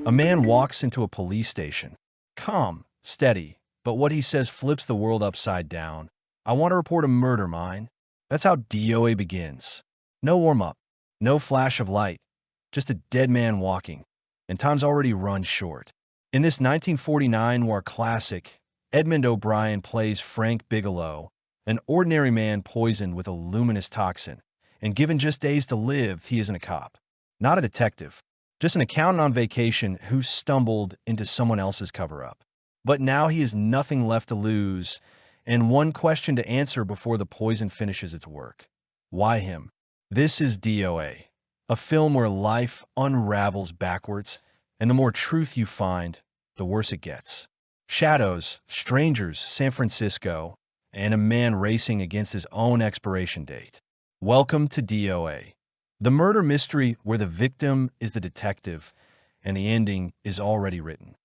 A man walks into a police station. Calm, steady, but what he says flips the world upside down. I want to report a murder, mine. That's how D.O.A. begins. No warm-up, no flash of light, just a dead man walking. And time's already run short. In this 1949 noir classic, Edmond O'Brien plays Frank Bigelow, an ordinary man poisoned with a luminous toxin. And given just days to live, he isn't a cop. Not a detective. Just an accountant on vacation who stumbled into someone else's cover-up. But now he has nothing left to lose, and one question to answer before the poison finishes its work. Why him? This is D.O.A., a film where life unravels backwards, and the more truth you find, the worse it gets. Shadows, strangers, San Francisco, and a man racing against his own expiration date. Welcome to D.O.A., the murder mystery where the victim is the detective and the ending is already written.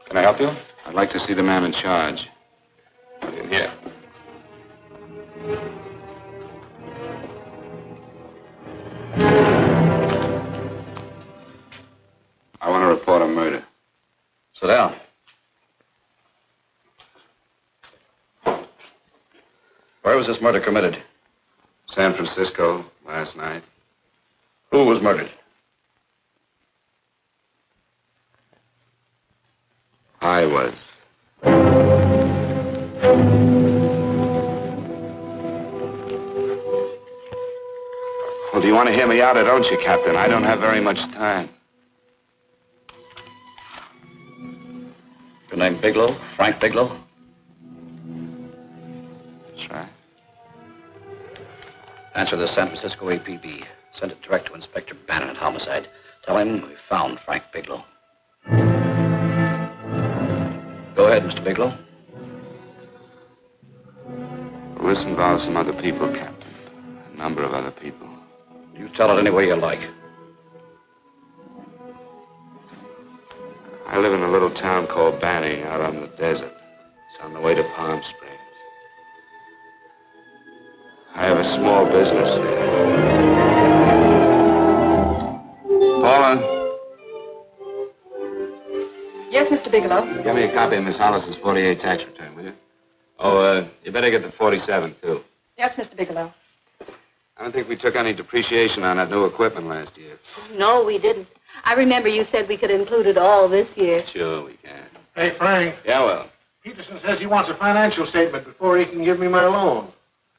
Can I help you? I'd like to see the man in charge. He's in here. I want to report a murder. Sit down. Where was this murder committed? San Francisco, last night. Who was murdered? I was. Well, do you want to hear me out or don't you, Captain? I don't have very much time. Your name Biglow? Frank Biglow? That's right. Answer the San Francisco APB. Send it direct to Inspector Bannon at Homicide. Tell him we found Frank Biglow. Go ahead, Mr. Biglow. Well, this involves some other people, Captain. A number of other people. You tell it any way you like. I live in a little town called Banning out on the desert. It's on the way to Palm Springs. I have a small business there. Paula? Yes, Mr. Bigelow. Give me a copy of Miss Hollis's 48 tax return, will you? Oh, you better get the 47, too. Yes, Mr. Bigelow. I don't think we took any depreciation on that new equipment last year. No, we didn't. I remember you said we could include it all this year. Sure, we can. Hey, Frank. Yeah, well. Peterson says he wants a financial statement before he can give me my loan.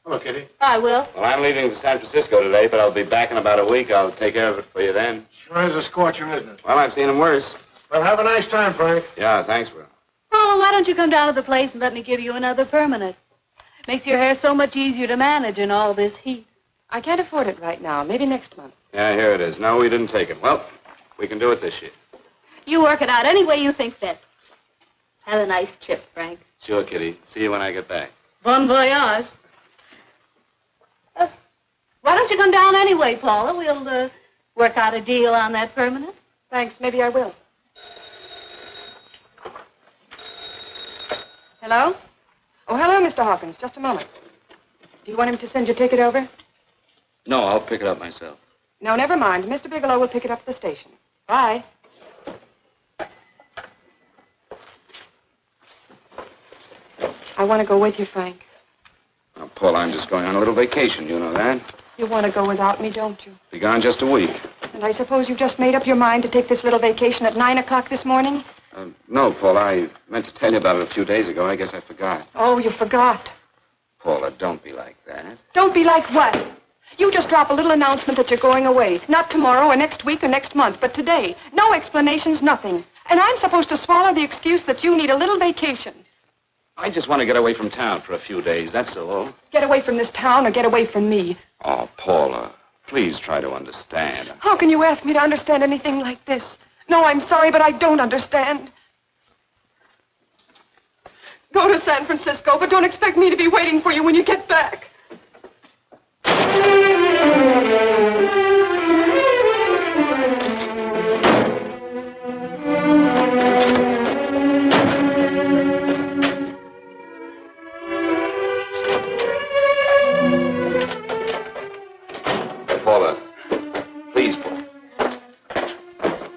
Hello, Kitty. I will. Well, I'm leaving for San Francisco today, but I'll be back in about a week. I'll take care of it for you then. Sure is a scorcher, isn't it? Well, I've seen him worse. Well, have a nice time, Frank. Yeah, thanks, Will. Oh, why don't you come down to the place and let me give you another permanent? Makes your hair so much easier to manage in all this heat. I can't afford it right now. Maybe next month. Yeah, here it is. No, we didn't take it. Well, we can do it this year. You work it out any way you think fit. Have a nice trip, Frank. Sure, Kitty. See you when I get back. Bon voyage. Why don't you come down anyway, Paula? We'll work out a deal on that permanent. Thanks. Maybe I will. Hello? Oh, hello, Mr. Hawkins. Just a moment. Do you want him to send your ticket over? No, I'll pick it up myself. No, never mind. Mr. Bigelow will pick it up at the station. Bye. I want to go with you, Frank. Now, Paul, I'm just going on a little vacation. You know that? You want to go without me, don't you? Be gone just a week. And I suppose you've just made up your mind to take this little vacation at 9 o'clock this morning? No, Paul, I meant to tell you about it a few days ago. I guess I forgot. Oh, you forgot. Paula, don't be like that. Don't be like what? You just drop a little announcement that you're going away. Not tomorrow or next week or next month, but today. No explanations, nothing. And I'm supposed to swallow the excuse that you need a little vacation. I just want to get away from town for a few days, that's all. Get away from this town or get away from me. Oh, Paula, please try to understand. How can you ask me to understand anything like this? No, I'm sorry, but I don't understand. Go to San Francisco, but don't expect me to be waiting for you when you get back. Paula, please, Paula.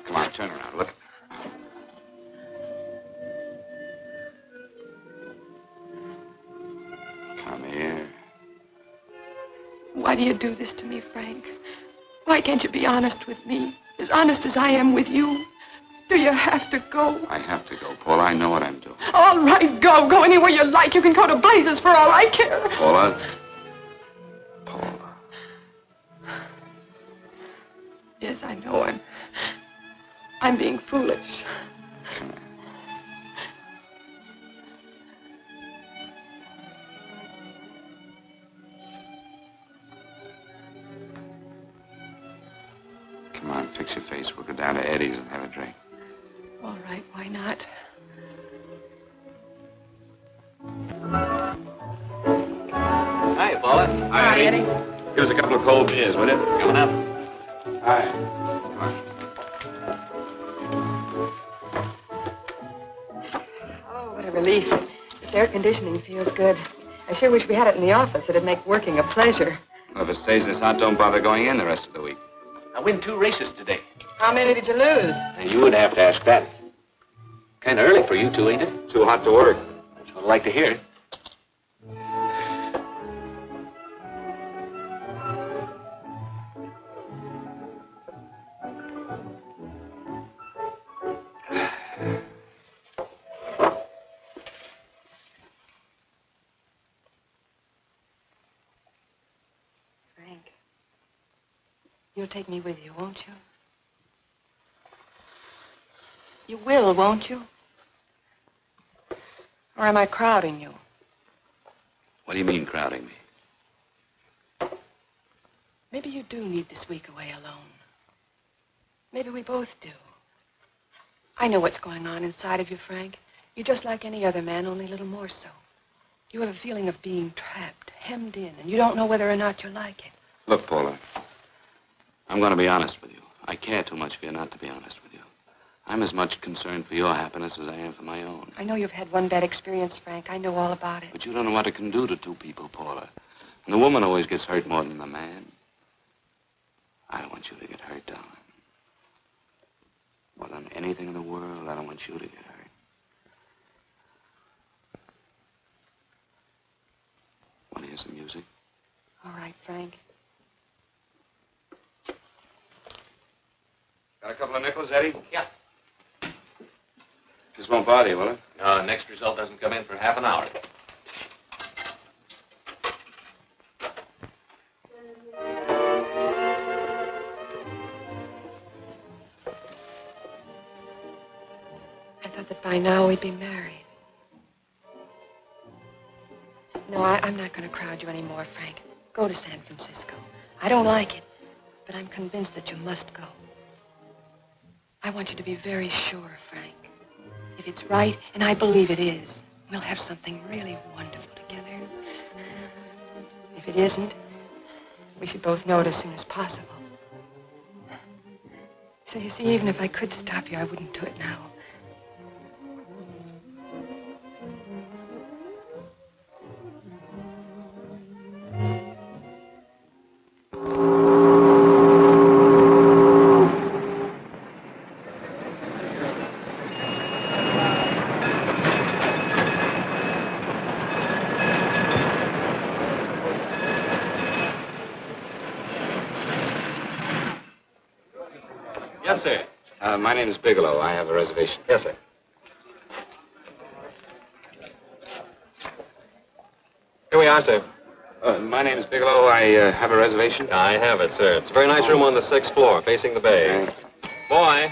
Come on, turn around, look. Come here. Why do you do this to me, Frank? Why can't you be honest with me? As honest as I am with you? Do you have to go? I have to go, Paula. I know what I'm doing. All right, go. Go anywhere you like. You can go to blazes for all I care. Paula. Paula. Yes, I know. I'm being foolish. Come here. Come on, fix your face. We'll go down to Eddie's and have a drink. All right, why not? Hi, Paula. Hi, Eddie. Give us a couple of cold beers, will you? Coming up. Hi. Come on. Oh, what a relief. This air conditioning feels good. I sure wish we had it in the office. It'd make working a pleasure. Well, if it stays this hot, don't bother going in the rest of the week. I win 2 races today. How many did you lose? And you would have to ask that. Kind of early for you two, ain't it? Too hot to work. That's what I'd like to hear. Frank, you'll take me with you, won't you? You will, won't you? Or am I crowding you? What do you mean, crowding me? Maybe you do need this week away alone. Maybe we both do. I know what's going on inside of you, Frank. You're just like any other man, only a little more so. You have a feeling of being trapped, hemmed in, and you don't know whether or not you like it. Look, Paula, I'm going to be honest with you. I care too much for you not to be honest with you. I'm as much concerned for your happiness as I am for my own. I know you've had one bad experience, Frank. I know all about it. But you don't know what it can do to two people, Paula. And the woman always gets hurt more than the man. I don't want you to get hurt, darling. More than anything in the world, I don't want you to get hurt. Want to hear some music? All right, Frank. Got a couple of nickels, Eddie? Yeah. This won't bother you, will it? No, next result doesn't come in for half an hour. I thought that by now we'd be married. No, I'm not going to crowd you anymore, Frank. Go to San Francisco. I don't like it, but I'm convinced that you must go. I want you to be very sure, Frank. If it's right, and I believe it is, we'll have something really wonderful together. If it isn't, we should both know it as soon as possible. So you see, even if I could stop you, I wouldn't do it now. Yes, sir. My name is Bigelow. I have a reservation. Yes, sir. Here we are, sir. My name is Bigelow. I have a reservation. I have it, sir. It's a very nice room on the 6th floor, facing the bay. Boy,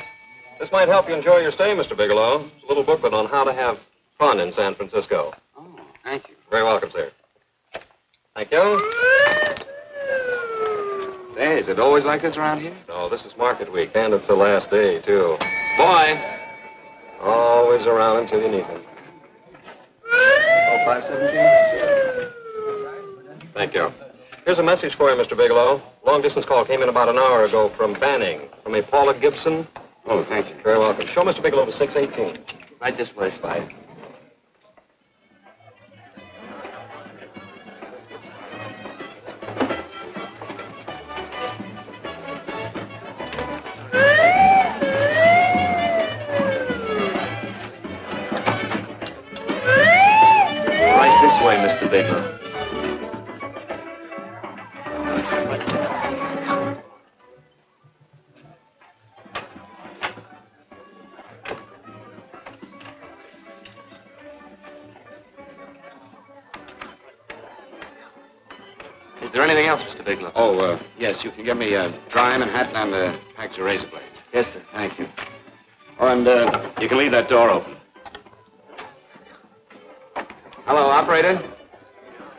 this might help you enjoy your stay, Mr. Bigelow. It's a little booklet on how to have fun in San Francisco. Oh, thank you. Very welcome, sir. Thank you. Say, is it always like this around here? No, this is market week, and it's the last day, too. Boy, always around until you need him. Oh, 517? Thank you. Here's a message for you, Mr. Bigelow. Long-distance call came in about an hour ago from Banning, from a Paula Gibson. Oh, thank you. Very welcome. Show Mr. Bigelow to 618. Right this way, Slide. Right this way, Mr. Biglo. Is there anything else, Mr. Biglo? Oh, yes, you can get me a dry Manhattan and a pack of razor blades. Yes, sir. Thank you. Oh, and you can leave that door open. Hello, operator.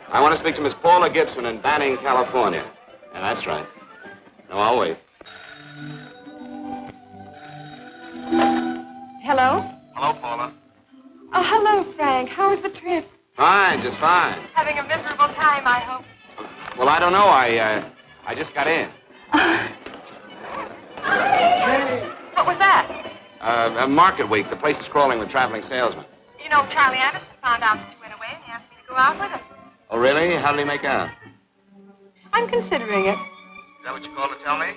I want to speak to Miss Paula Gibson in Banning, California. Yeah, that's right. No, I'll wait. Hello? Hello, Paula. Oh, hello, Frank. How was the trip? Fine, just fine. Having a miserable time, I hope. Well, I don't know. I just got in. What was that? Market week. The place is crawling with traveling salesmen. You know, Charlie Anderson found out that you went away and he asked me to go out with him. Oh, really? How did he make out? I'm considering it. Is that what you called to tell me?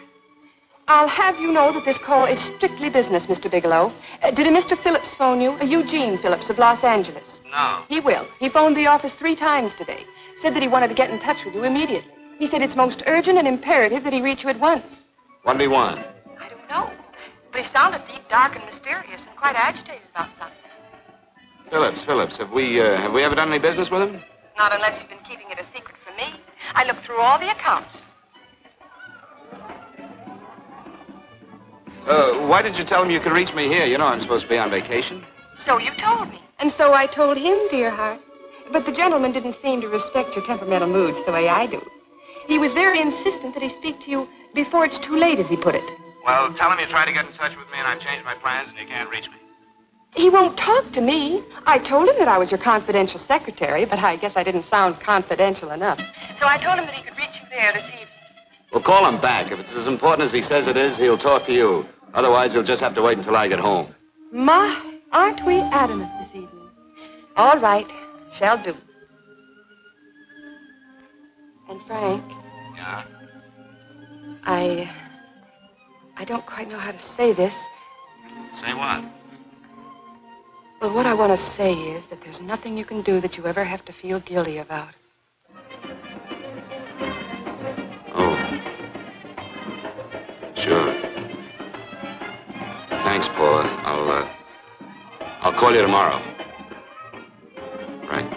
I'll have you know that this call is strictly business, Mr. Bigelow. Did a Mr. Phillips phone you? Eugene Phillips of Los Angeles. No. He will. He phoned the office 3 times today. Said that he wanted to get in touch with you immediately. He said it's most urgent and imperative that he reach you at once. What did he want? I don't know. But he sounded deep, dark, and mysterious and quite agitated about something. Phillips. Have we ever done any business with him? Not unless you've been keeping it a secret from me. I looked through all the accounts. Why did you tell him you could reach me here? You know I'm supposed to be on vacation. So you told me. And so I told him, dear heart. But the gentleman didn't seem to respect your temperamental moods the way I do. He was very insistent that he speak to you before it's too late, as he put it. Well, tell him you tried to get in touch with me and I've changed my plans and you can't reach me. He won't talk to me. I told him that I was your confidential secretary, but I guess I didn't sound confidential enough. So I told him that he could reach you there this evening. Well, call him back. If it's as important as he says it is, he'll talk to you. Otherwise, you'll just have to wait until I get home. My, aren't we adamant this evening? All right. Shall do. And Frank. Yeah? I don't quite know how to say this. Say what? Well, what I want to say is that there's nothing you can do that you ever have to feel guilty about. Oh. Sure. Thanks, Paula. I'll call you tomorrow. Right.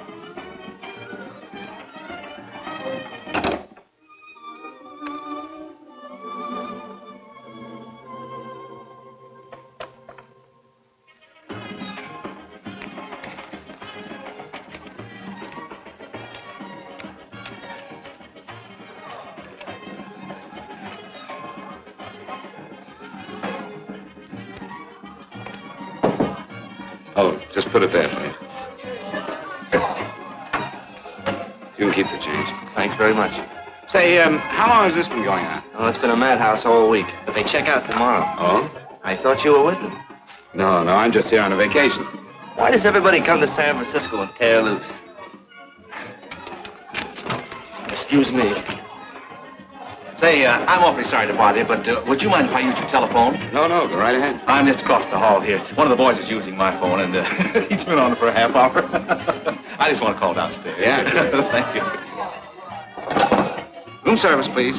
Put it there, please. You can keep the change. Thanks very much. Say, how long has this been going on? Oh, it's been a madhouse all week, but they check out tomorrow. Oh? I thought you were with them. No, I'm just here on a vacation. Why does everybody come to San Francisco and tear loose? Excuse me. Say, I'm awfully sorry to bother you, but would you mind if I used your telephone? No, go right ahead. I'm just across the hall here. One of the boys is using my phone, and he's been on it for a half hour. I just want to call downstairs. Yeah. Thank you. Room service, please.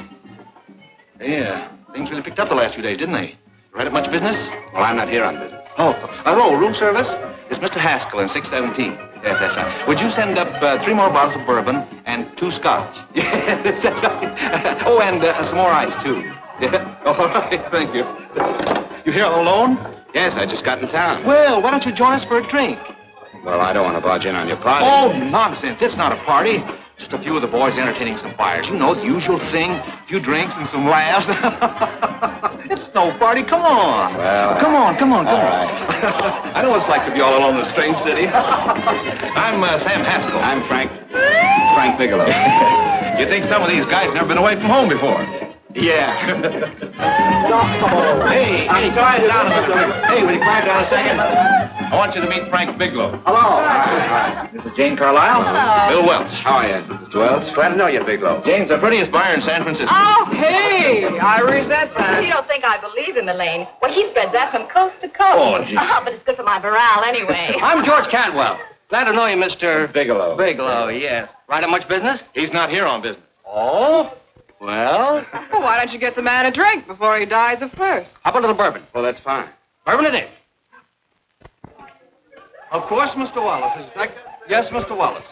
Yeah, things really picked up the last few days, didn't they? Right at much business? Well, I'm not here on business. Oh, room service? It's Mr. Haskell in 617. Yes, that's right. Would you send up 3 more bottles of bourbon and 2 scotch? Yes, that's right. Oh, and some more ice, too. Yeah. All right, thank you. You here all alone? Yes, I just got in town. Well, why don't you join us for a drink? Well, I don't want to barge in on your party. Oh, nonsense. It's not a party. Just a few of the boys entertaining some buyers. You know, the usual thing. A few drinks and some laughs. It's no party. Come on. Well, Come on. All right. I know what it's like to be all alone in a strange city. I'm Sam Haskell. I'm Frank Bigelow. You think some of these guys never been away from home before? Yeah. Hey, quiet down a minute. Hey, will you quiet down a second? I want you to meet Frank Biglow. Hello. Hi. This is Jane Carlisle. Hello. Bill Welch. How are you, Mr. Wells? Glad to know you, Biglow. Jane's the prettiest buyer in San Francisco. Oh, hey, I resent that. You don't think I believe in Elaine? Well, he spreads that from coast to coast. Oh, gee. But it's good for my morale anyway. I'm George Cantwell. Glad to know you, Mr. Bigelow. Bigelow, yes. Right on much business? He's not here on business. Oh? Well, Well, why don't you get the man a drink before he dies of thirst? how about a little bourbon? Well, that's fine. Bourbon it is. Of course, Mr. Wallace. Yes, Mr. Wallace.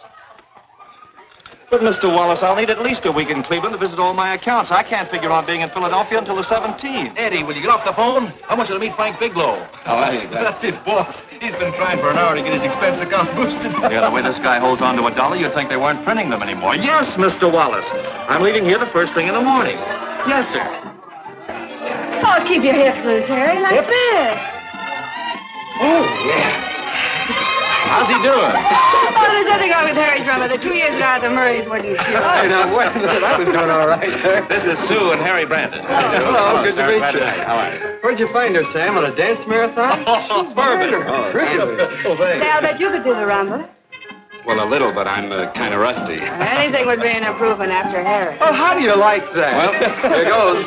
But, Mr. Wallace, I'll need at least a week in Cleveland to visit all my accounts. I can't figure on being in Philadelphia until the 17th. Eddie, will you get off the phone? I want you to meet Frank Biglow. How are you, That's his boss. He's been trying for an hour to get his expense account boosted. Yeah, the way this guy holds on to $1, you'd think they weren't printing them anymore. Yes, Mr. Wallace. I'm leaving here the first thing in the morning. Yes, sir. Oh, keep your hips loose, Harry, like this. Oh, yeah. How's he doing? Oh, there's nothing wrong with Harry's drummer. The 2 years ago, the Murrays wouldn't shoot. Hey, now, wait a minute. I was doing all right. This is Sue and Harry Brandon. Hello, good to meet you. How are you? Where'd you find her, Sam? On a dance marathon? Oh, bourbon. Oh, Really? Oh, thanks. Now that you could do the rumba. Well, a little, but I'm kind of rusty. Anything would be an improvement after Harry. Oh, how do you like that? Well, here goes.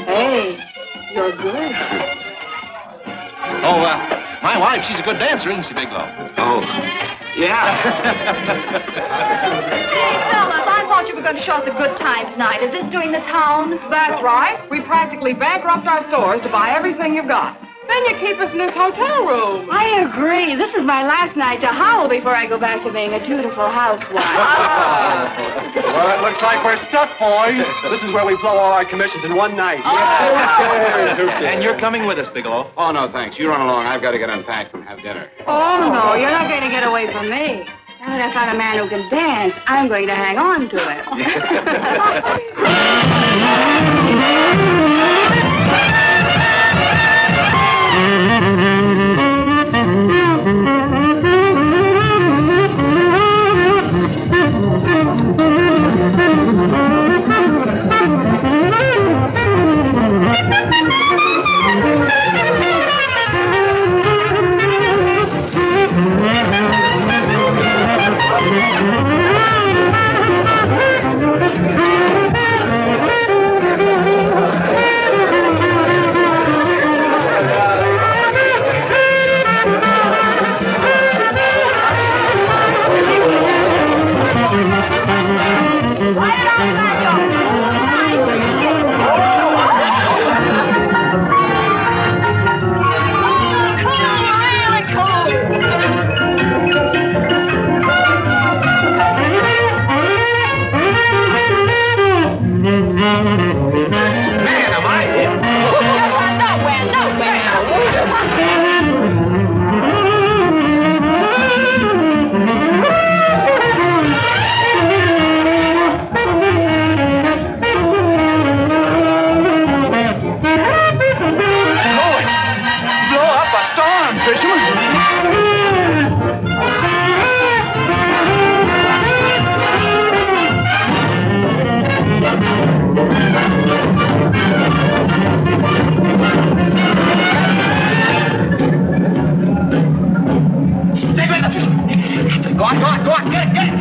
Hey, you're good. Oh, my wife, she's a good dancer, isn't she, Biglow? Oh, yeah. Fellas, I thought you were going to show us a good time tonight. Is this doing the town? That's right. We practically bankrupt our stores to buy everything you've got. Then you keep us in this hotel room. I agree. This is my last night to howl before I go back to being a dutiful housewife. Well, it looks like we're stuck, boys. This is where we blow all our commissions in one night. And you're coming with us, Bigelow. Oh, no, thanks. You run along. I've got to get unpacked and have dinner. Oh, no, you're not going to get away from me. Now that I found a man who can dance, I'm going to hang on to him. on, get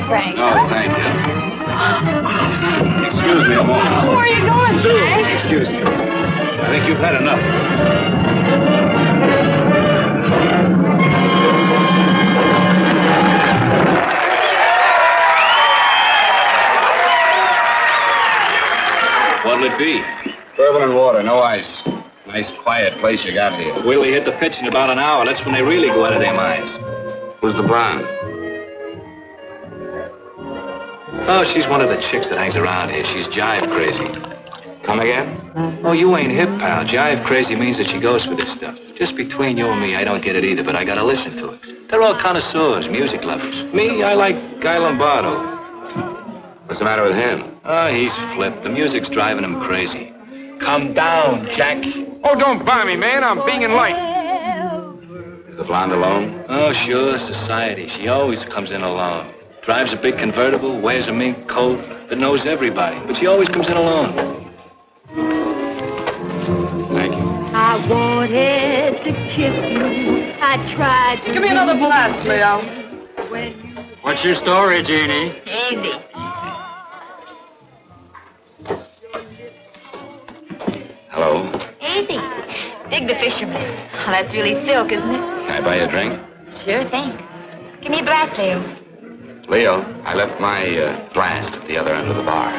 Frank. Oh, thank you. Excuse me a moment. Where are you going, Sue, Frank? excuse me. I think you've had enough. What'll it be? Bourbon and water, no ice. Nice, quiet place you got here. We'll hit the pitch in about an hour. That's when they really go out of their minds. Who's the blonde? Oh, she's one of the chicks that hangs around here. She's jive crazy. Come again? Oh, you ain't hip, pal. Jive crazy means that she goes for this stuff. Just between you and me, I don't get it either, but I gotta listen to it. They're all connoisseurs, music lovers. Me, I like Guy Lombardo. What's the matter with him? Oh, he's flipped. The music's driving him crazy. Come down, Jack. Oh, don't buy me, man. I'm being light. Is the blonde alone? Oh, sure, society. She always comes in alone. Drives a big convertible, wears a mink coat, that knows everybody. But she always comes in alone. Thank you. I wanted to kiss you. I tried to... Give me another blast, Leo. What's your story, Jeannie? Easy. Hello. Easy. Dig the fisherman. Oh, that's really silk, isn't it? Can I buy you a drink? Sure thing. Give me a blast, Leo. Leo, I left my blast at the other end of the bar.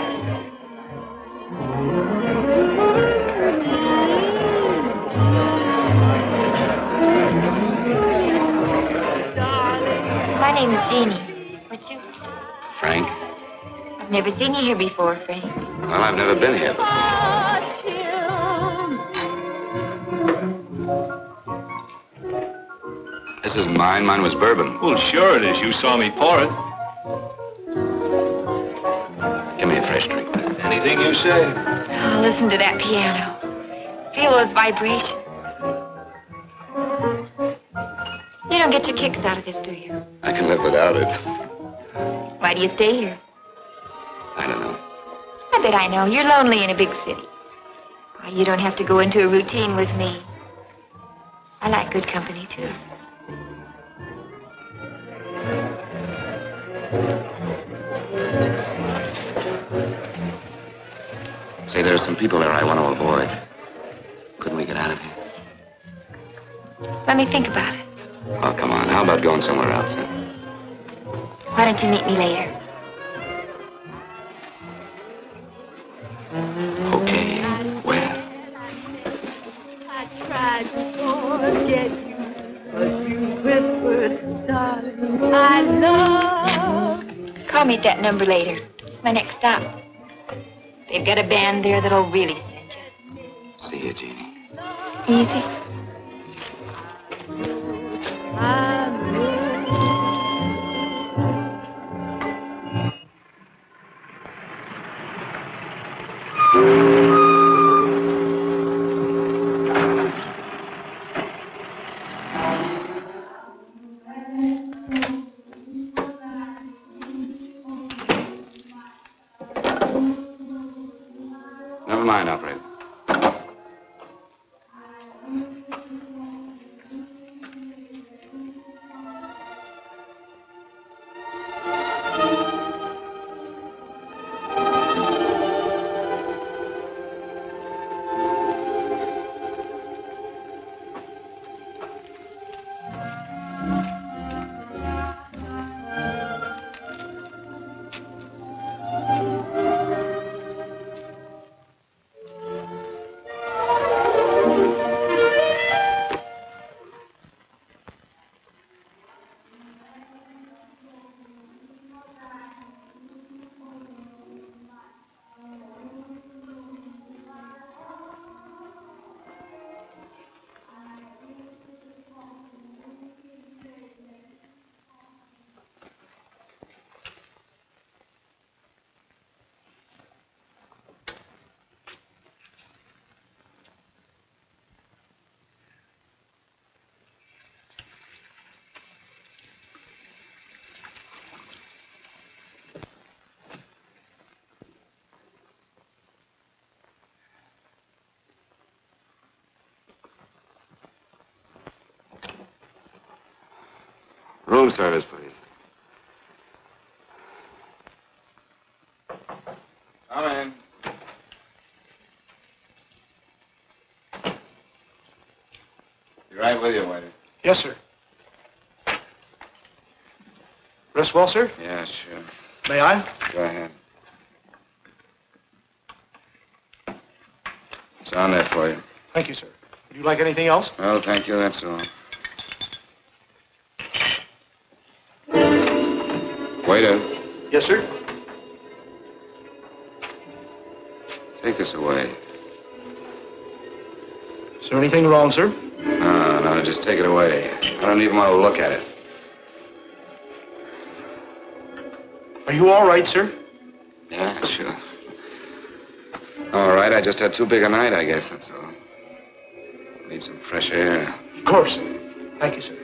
My name is Jeannie. What's you? Frank? I've never seen you here before, Frank. Well, I've never been here. This isn't mine. Mine was bourbon. Well, sure it is. You saw me pour it. Give me a fresh drink. Anything you say. Oh, listen to that piano. Feel those vibrations. You don't get your kicks out of this, do you? I can live without it. Why do you stay here? I don't know. I bet I know. You're lonely in a big city. Why, you don't have to go into a routine with me. I like good company, too. Say, there are some people there I want to avoid. Couldn't we get out of here? Let me think about it. Oh, come on. How about going somewhere else, then? Why don't you meet me later? Okay. Where? I tried to forget you, but you whispered, darling, I love. Call me at that number later. It's my next stop. They've got a band there that'll really send you. See you, Jeannie. Easy. Never mind, operator. Room service, please. Come in. Be right with you, waiter. Yes, sir. Rest well, sir? Yeah, sure. May I? Go ahead. It's on there for you. Thank you, sir. Would you like anything else? Well, thank you, that's all. Waiter, Yes, sir. take this away. Is there anything wrong, sir? No, just take it away. I don't even want to look at it. Are you all right, sir? Yeah, sure. All right, I just had too big a night, I guess, that's all. Need some fresh air. Of course. Thank you, sir.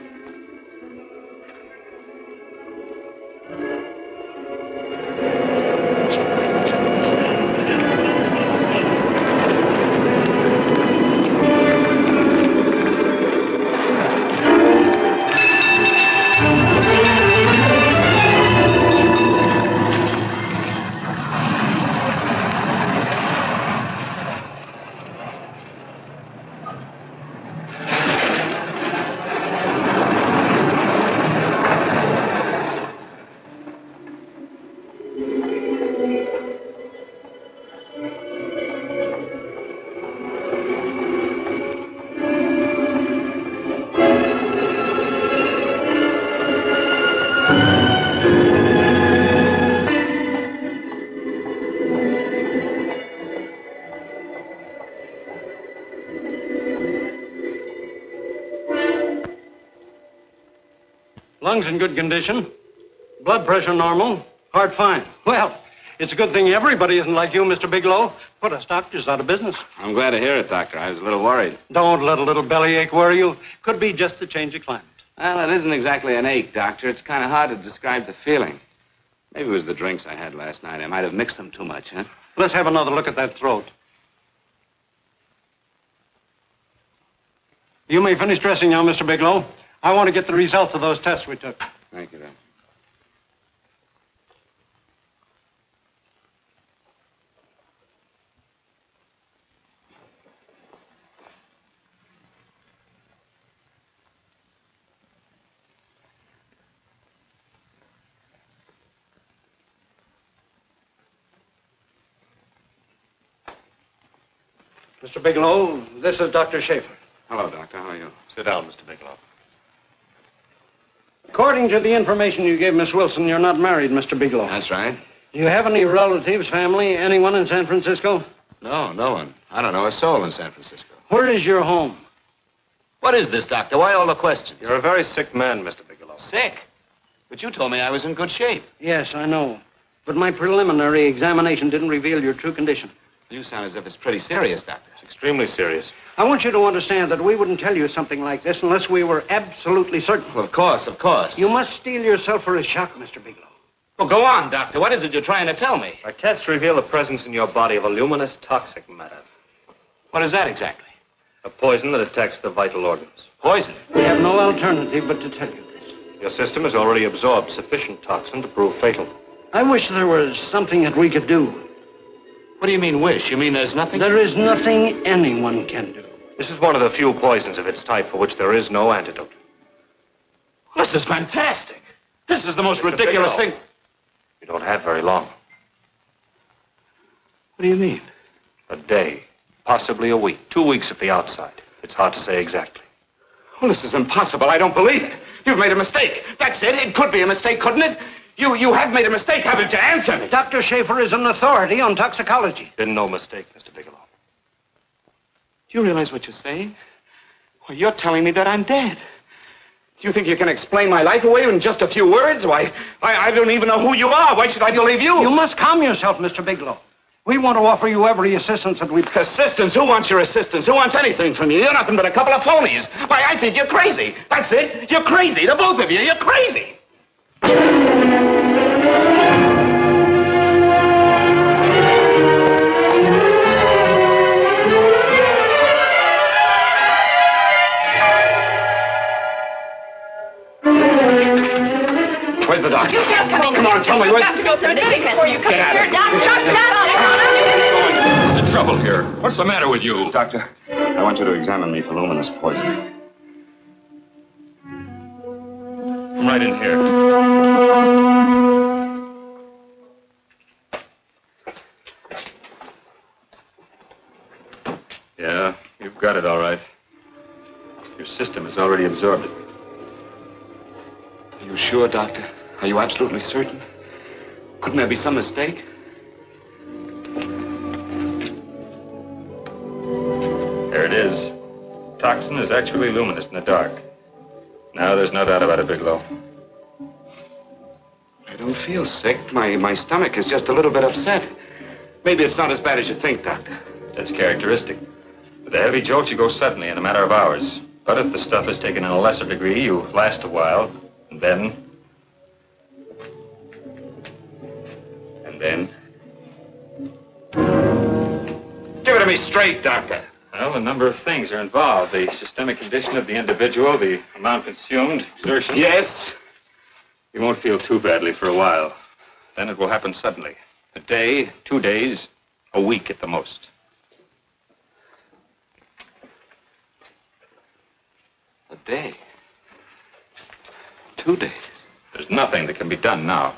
Lungs in good condition. Blood pressure normal. Heart fine. Well, it's a good thing everybody isn't like you, Mr. Biglow. Put us doctors out of business. I'm glad to hear it, Doctor. I was a little worried. Don't let a little bellyache worry you. Could be just the change of climate. Well, it isn't exactly an ache, Doctor. It's kind of hard to describe the feeling. Maybe it was the drinks I had last night. I might have mixed them too much, huh? Let's have another look at that throat. You may finish dressing now, Mr. Biglow. I want to get the results of those tests we took. Thank you, Doctor. Mr. Bigelow, this is Dr. Schaefer. Hello, Doctor. How are you? Sit down, Mr. Bigelow. According to the information you gave Miss Wilson, you're not married, Mr. Bigelow. That's right. Do you have any relatives, family, anyone in San Francisco? No, no one. I don't know a soul in San Francisco. Where is your home? What is this, Doctor? Why all the questions? You're a very sick man, Mr. Bigelow. Sick? But you told me I was in good shape. Yes, I know. But my preliminary examination didn't reveal your true condition. You sound as if it's pretty serious, Doctor. It's extremely serious. I want you to understand that we wouldn't tell you something like this unless we were absolutely certain. Well, of course, of course. You must steel yourself for a shock, Mr. Bigelow. Well, go on, Doctor. What is it you're trying to tell me? Our tests reveal the presence in your body of a luminous toxic matter. What is that exactly? A poison that attacks the vital organs. Poison. We have no alternative but to tell you this. Your system has already absorbed sufficient toxin to prove fatal. I wish there was something that we could do. What do you mean, wish? You mean there's nothing? There is nothing anyone can do. This is one of the few poisons of its type for which there is no antidote. This is fantastic. This is the most ridiculous Bigelow. thing. You don't have very long. What do you mean? A day, possibly a week, 2 weeks at the outside. It's hard to say exactly. Well, this is impossible. I don't believe it. You've made a mistake. That's it. It could be a mistake, couldn't it? You have made a mistake, haven't you? Answer me. Dr. Schaefer is an authority on toxicology. Been no mistake, Mr. Bigelow. Do you realize what you're saying? Well, you're telling me that I'm dead. Do you think you can explain my life away in just a few words? Why, I don't even know who you are. Why should I believe you? You must calm yourself, Mr. Bigelow. We want to offer you every assistance that we... Assistance? Who wants your assistance? Who wants anything from you? You're nothing but a couple of phonies. Why, I think you're crazy. That's it. You're crazy. The both of you. You're crazy. tell me what... You have to go through this before you come Get out of here. here. Doctor! What's the trouble here? What's the matter with you? Doctor, I want you to examine me for luminous poison. Come right in here. Yeah, you've got it all right. Your system has already absorbed it. Are you sure, Doctor? Are you absolutely certain? Couldn't there be some mistake? There it is. Toxin is actually luminous in the dark. Now there's no doubt about it, Biglow. I don't feel sick. My stomach is just a little bit upset. Maybe it's not as bad as you think, Doctor. That's characteristic. With a heavy jolt, you go suddenly in a matter of hours. But if the stuff is taken in a lesser degree, you last a while, and then... Give it to me straight, Doctor. Well, a number of things are involved. The systemic condition of the individual, the amount consumed, exertion. Yes? You won't feel too badly for a while. Then it will happen suddenly. A day, 2 days, a week at the most. A day? 2 days? There's nothing that can be done now.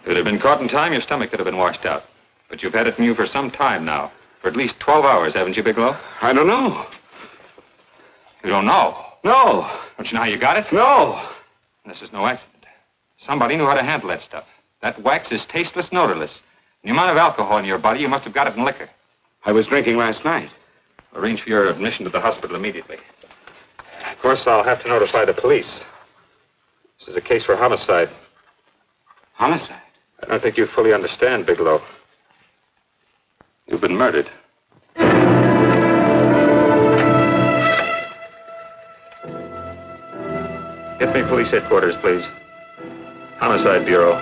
If it had been caught in time, your stomach could have been washed out. But you've had it in you for some time now. For at least 12 hours, haven't you, Biglow? I don't know. You don't know? No. Don't you know how you got it? No. This is no accident. Somebody knew how to handle that stuff. That wax is tasteless, odorless. The amount of alcohol in your body, you must have got it in liquor. I was drinking last night. Arrange for your admission to the hospital immediately. Of course, I'll have to notify the police. This is a case for homicide. Homicide? I don't think you fully understand, Biglow. You've been murdered. Get me police headquarters, please. Homicide Bureau.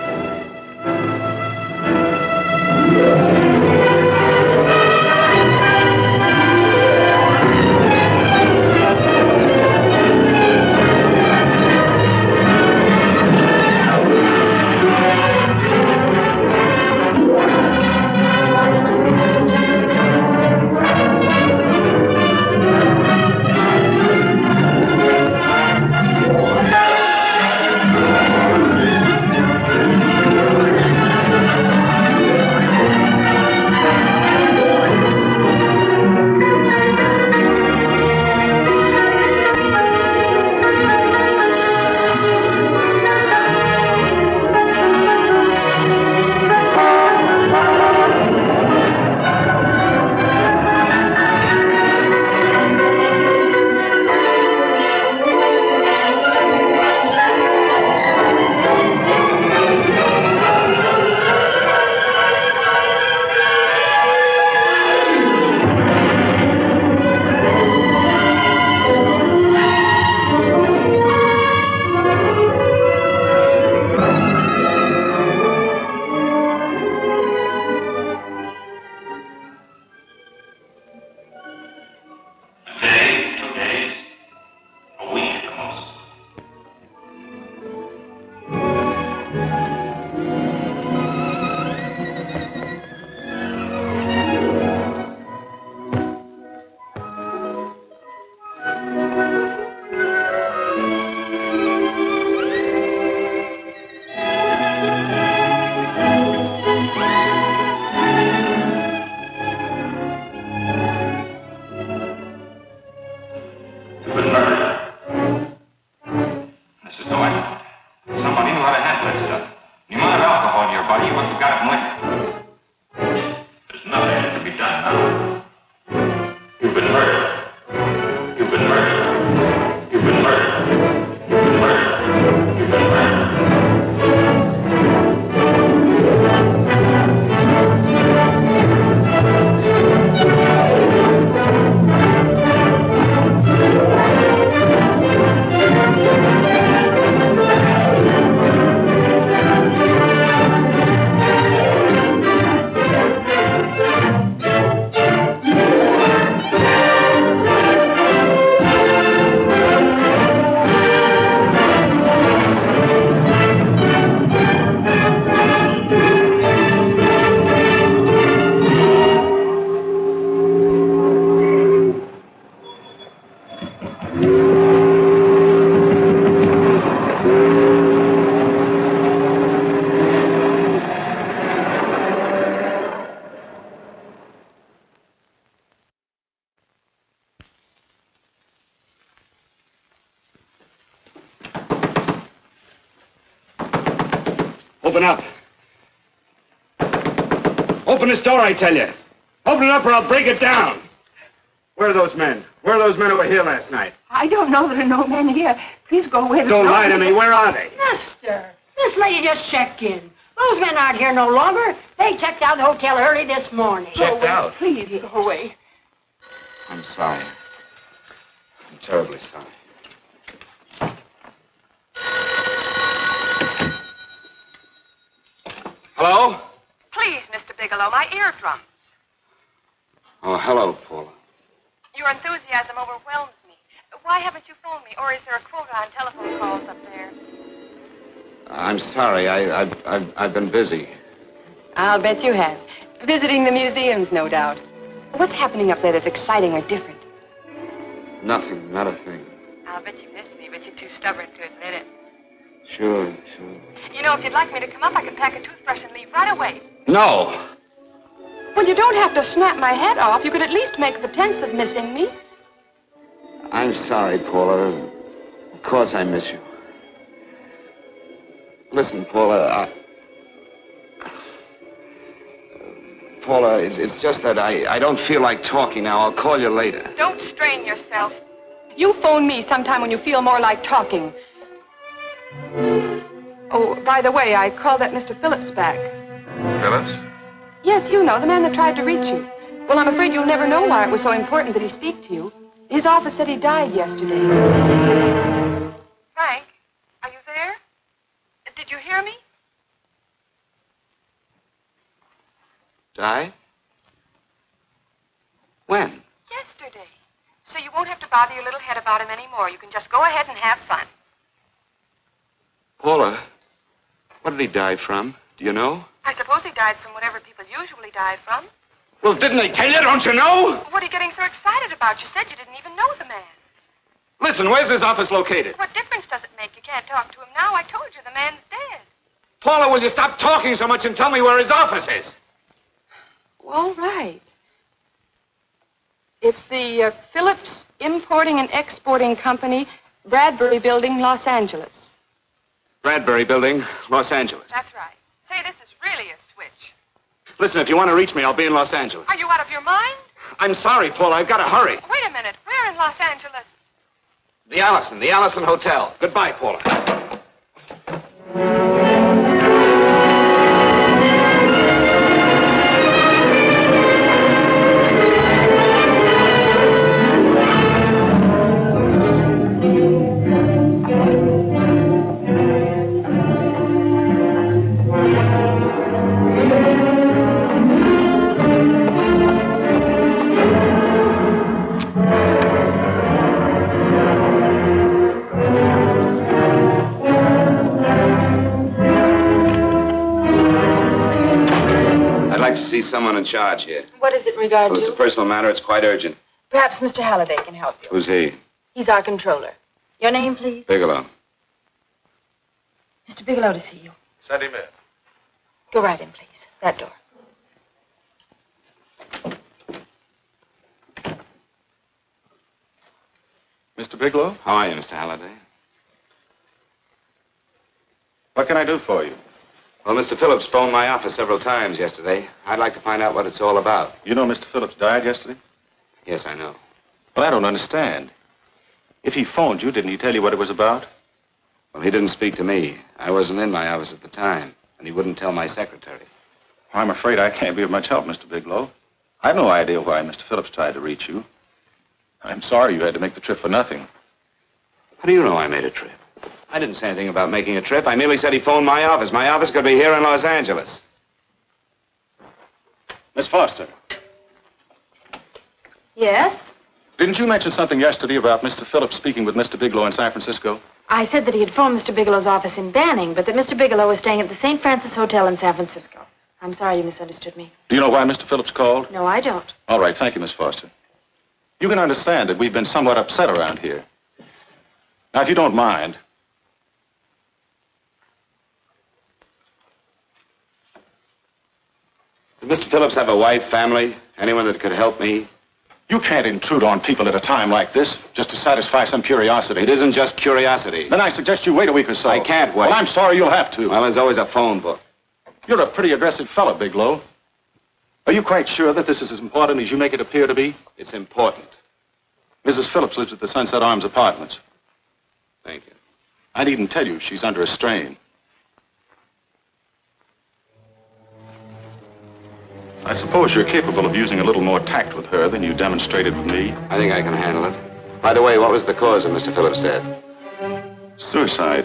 Open up. Open this door, I tell you. Open it up or I'll break it down. Where are those men? Where are those men over here last night? I don't know. There are no men here. Please go away. Don't lie to me. Where are they? Mister, this lady just checked in. Those men aren't here no longer. They checked out the hotel early this morning. Checked out? Please go away. I'm sorry. I'm terribly sorry. Hello? Please, Mr. Bigelow, my eardrums. Oh, hello, Paula. Your enthusiasm overwhelms me. Why haven't you phoned me, or is there a quota on telephone calls up there? I'm sorry. I've been busy. I'll bet you have. Visiting the museums, no doubt. What's happening up there that's exciting or different? Nothing, not a thing. I'll bet you missed me, but you're too stubborn to admit it. Sure. You know, if you'd like me to come up, I can pack a toothbrush and leave right away. No. Well, you don't have to snap my head off. You could at least make a pretense of missing me. I'm sorry, Paula. Of course I miss you. Listen, Paula, Paula, it's just that I don't feel like talking now. I'll call you later. Don't strain yourself. You phone me sometime when you feel more like talking. Oh, by the way, I called that Mr. Phillips back. Phillips? Yes, you know, the man that tried to reach you. Well, I'm afraid you'll never know why it was so important that he speak to you. His office said he died yesterday. Frank, are you there? Did you hear me? Die? When? Yesterday. So you won't have to bother your little head about him anymore. You can just go ahead and have fun. Paula, what did he die from? Do you know? I suppose he died from whatever people usually die from. Well, didn't they tell you? Don't you know? What are you getting so excited about? You said you didn't even know the man. Listen, where's his office located? What difference does it make? You can't talk to him now. I told you the man's dead. Paula, will you stop talking so much and tell me where his office is? All right. It's the Phillips Importing and Exporting Company, Bradbury Building, Los Angeles. Bradbury Building, Los Angeles. That's right. Say, this is really a switch. Listen, if you want to reach me, I'll be in Los Angeles. Are you out of your mind? I'm sorry, Paula. I've got to hurry. Wait a minute. Where in Los Angeles? The Allison Hotel. Goodbye, Paula. Someone in charge here. What is it in regard Well, it's to? a personal matter. It's quite urgent. Perhaps Mr. Halliday can help you. Who's he? He's our controller. Your name, please? Bigelow. Mr. Bigelow to see you. Send him in. Go right in, please. That door. Mr. Biglow? How are you, Mr. Halliday? What can I do for you? Well, Mr. Phillips phoned my office several times yesterday. I'd like to find out what it's all about. You know Mr. Phillips died yesterday? Yes, I know. Well, I don't understand. If he phoned you, didn't he tell you what it was about? Well, he didn't speak to me. I wasn't in my office at the time, and he wouldn't tell my secretary. Well, I'm afraid I can't be of much help, Mr. Biglow. I've no idea why Mr. Phillips tried to reach you. I'm sorry you had to make the trip for nothing. How do you know I made a trip? I didn't say anything about making a trip. I merely said he phoned my office. My office could be here in Los Angeles. Miss Foster, Yes? didn't you mention something yesterday about Mr. Phillips speaking with Mr. Bigelow in San Francisco? I said that he had phoned Mr. Bigelow's office in Banning, but that Mr. Bigelow was staying at the St. Francis Hotel in San Francisco. I'm sorry you misunderstood me. Do you know why Mr. Phillips called? No, I don't. All right, thank you, Miss Foster. You can understand that we've been somewhat upset around here. Now, if you don't mind, Did Mr. Phillips have a wife, family, anyone that could help me? you can't intrude on people at a time like this just to satisfy some curiosity. It isn't just curiosity. Then I suggest you wait a week or so. I can't wait. Well, I'm sorry you'll have to. Well, there's always a phone book. You're a pretty aggressive fellow, Biglow. Are you quite sure that this is as important as you make it appear to be? It's important. Mrs. Phillips lives at the Sunset Arms Apartments. Thank you. I needn't tell you she's under a strain. I suppose you're capable of using a little more tact with her than you demonstrated with me. I think I can handle it. By the way, what was the cause of Mr. Phillips' death? Suicide.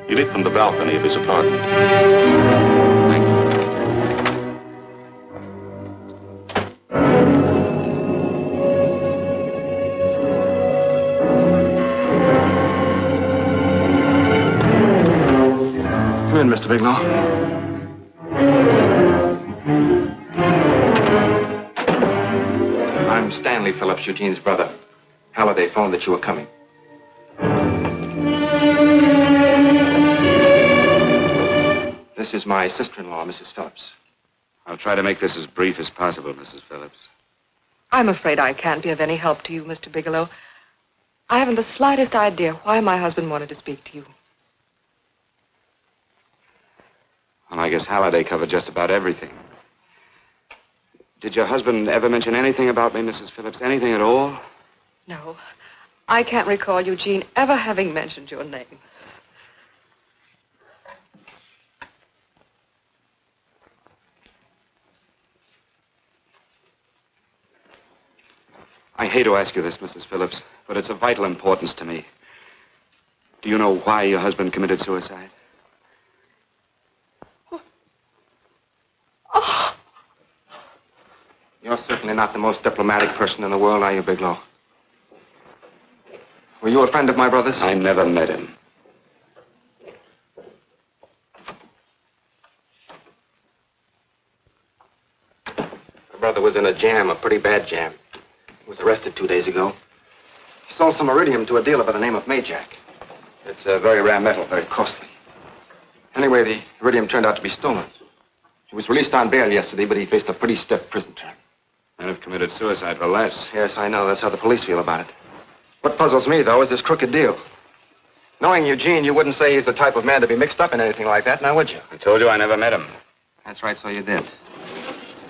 He leaped from the balcony of his apartment. Come in, Mr. Biglow. I'm Stanley Phillips, Eugene's brother. Halliday phoned that you were coming. This is my sister-in-law, Mrs. Phillips. I'll try to make this as brief as possible, Mrs. Phillips. I'm afraid I can't be of any help to you, Mr. Bigelow. I haven't the slightest idea why my husband wanted to speak to you. Well, I guess Halliday covered just about everything. Did your husband ever mention anything about me, Mrs. Phillips? Anything at all? No, I can't recall Eugene ever having mentioned your name. I hate to ask you this, Mrs. Phillips, but it's of vital importance to me. Do you know why your husband committed suicide? Oh. You're certainly not the most diplomatic person in the world, are you, Biglow? Were you a friend of my brother's? I never met him. My brother was in a jam, a pretty bad jam. He was arrested 2 days ago. He sold some iridium to a dealer by the name of Majak. It's a very rare metal, very costly. Anyway, the iridium turned out to be stolen. He was released on bail yesterday, but he faced a pretty stiff prison term. And have committed suicide for less. Yes, I know. That's how the police feel about it. What puzzles me, though, is this crooked deal. Knowing Eugene, you wouldn't say he's the type of man to be mixed up in anything like that, now would you? I told you I never met him. That's right, so you did.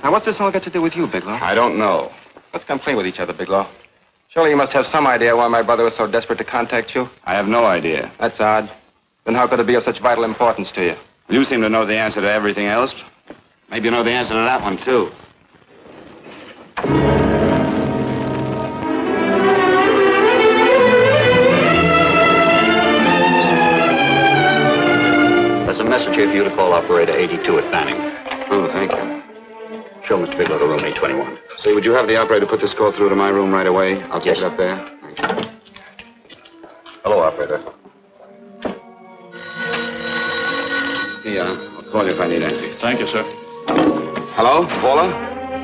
Now, what's this all got to do with you, Biglow? I don't know. Let's come play with each other, Biglow. Surely you must have some idea why my brother was so desperate to contact you. I have no idea. That's odd. Then how could it be of such vital importance to you? You seem to know the answer to everything else. Maybe you know the answer to that one, too. There's a message here for you to call operator 82 at Banning. Oh, thank you. Show Mr. Bigelow to room 821. Say, would you have the operator put this call through to my room right away? I'll take it up there. Thank you. Hello, operator. Yeah, I'll call you if I need anything. Thank you, sir. Hello, Paula?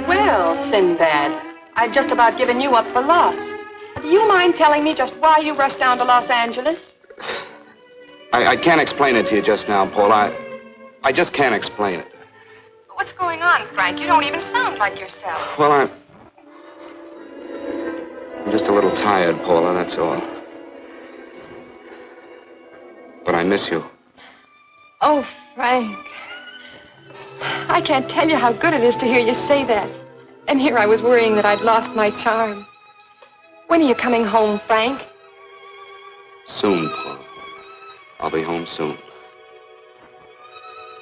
Well, Sinbad, I'd just about given you up for lost. Do you mind telling me just why you rushed down to Los Angeles? I can't explain it to you just now, Paula. I just can't explain it. What's going on, Frank? You don't even sound like yourself. Well, I'm just a little tired, Paula, that's all. But I miss you. Oh, Frank. I can't tell you how good it is to hear you say that. And here I was worrying that I'd lost my charm. When are you coming home, Frank? Soon, Paula. I'll be home soon.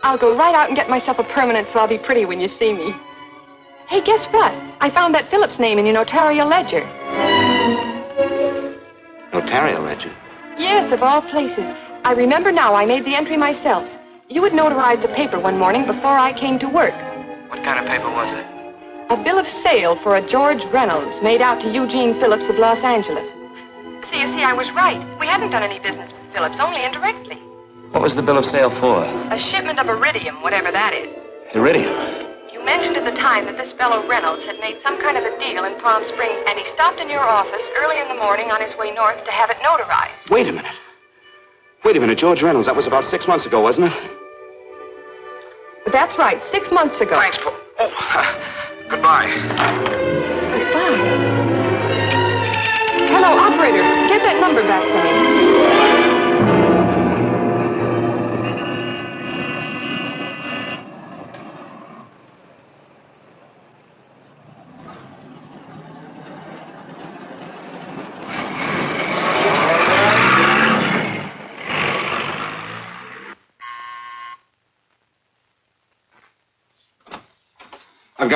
I'll go right out and get myself a permanent so I'll be pretty when you see me. Hey, guess what? I found that Phillips name in your notarial ledger. Notarial ledger? Yes, of all places. I remember now I made the entry myself. You had notarized a paper one morning before I came to work. What kind of paper was it? A bill of sale for a George Reynolds made out to Eugene Phillips of Los Angeles. See, you see, I was right. We hadn't done any business with Phillips, only indirectly. What was the bill of sale for? A shipment of iridium, whatever that is. Iridium. You mentioned at the time that this fellow Reynolds had made some kind of a deal in Palm Springs, and he stopped in your office early in the morning on his way north to have it notarized. Wait a minute. Wait a minute, George Reynolds. That was about 6 months ago, wasn't it? That's right, 6 months ago. Thanks, Paul. Oh, goodbye. Goodbye. Hello, operator. Get that number back for me.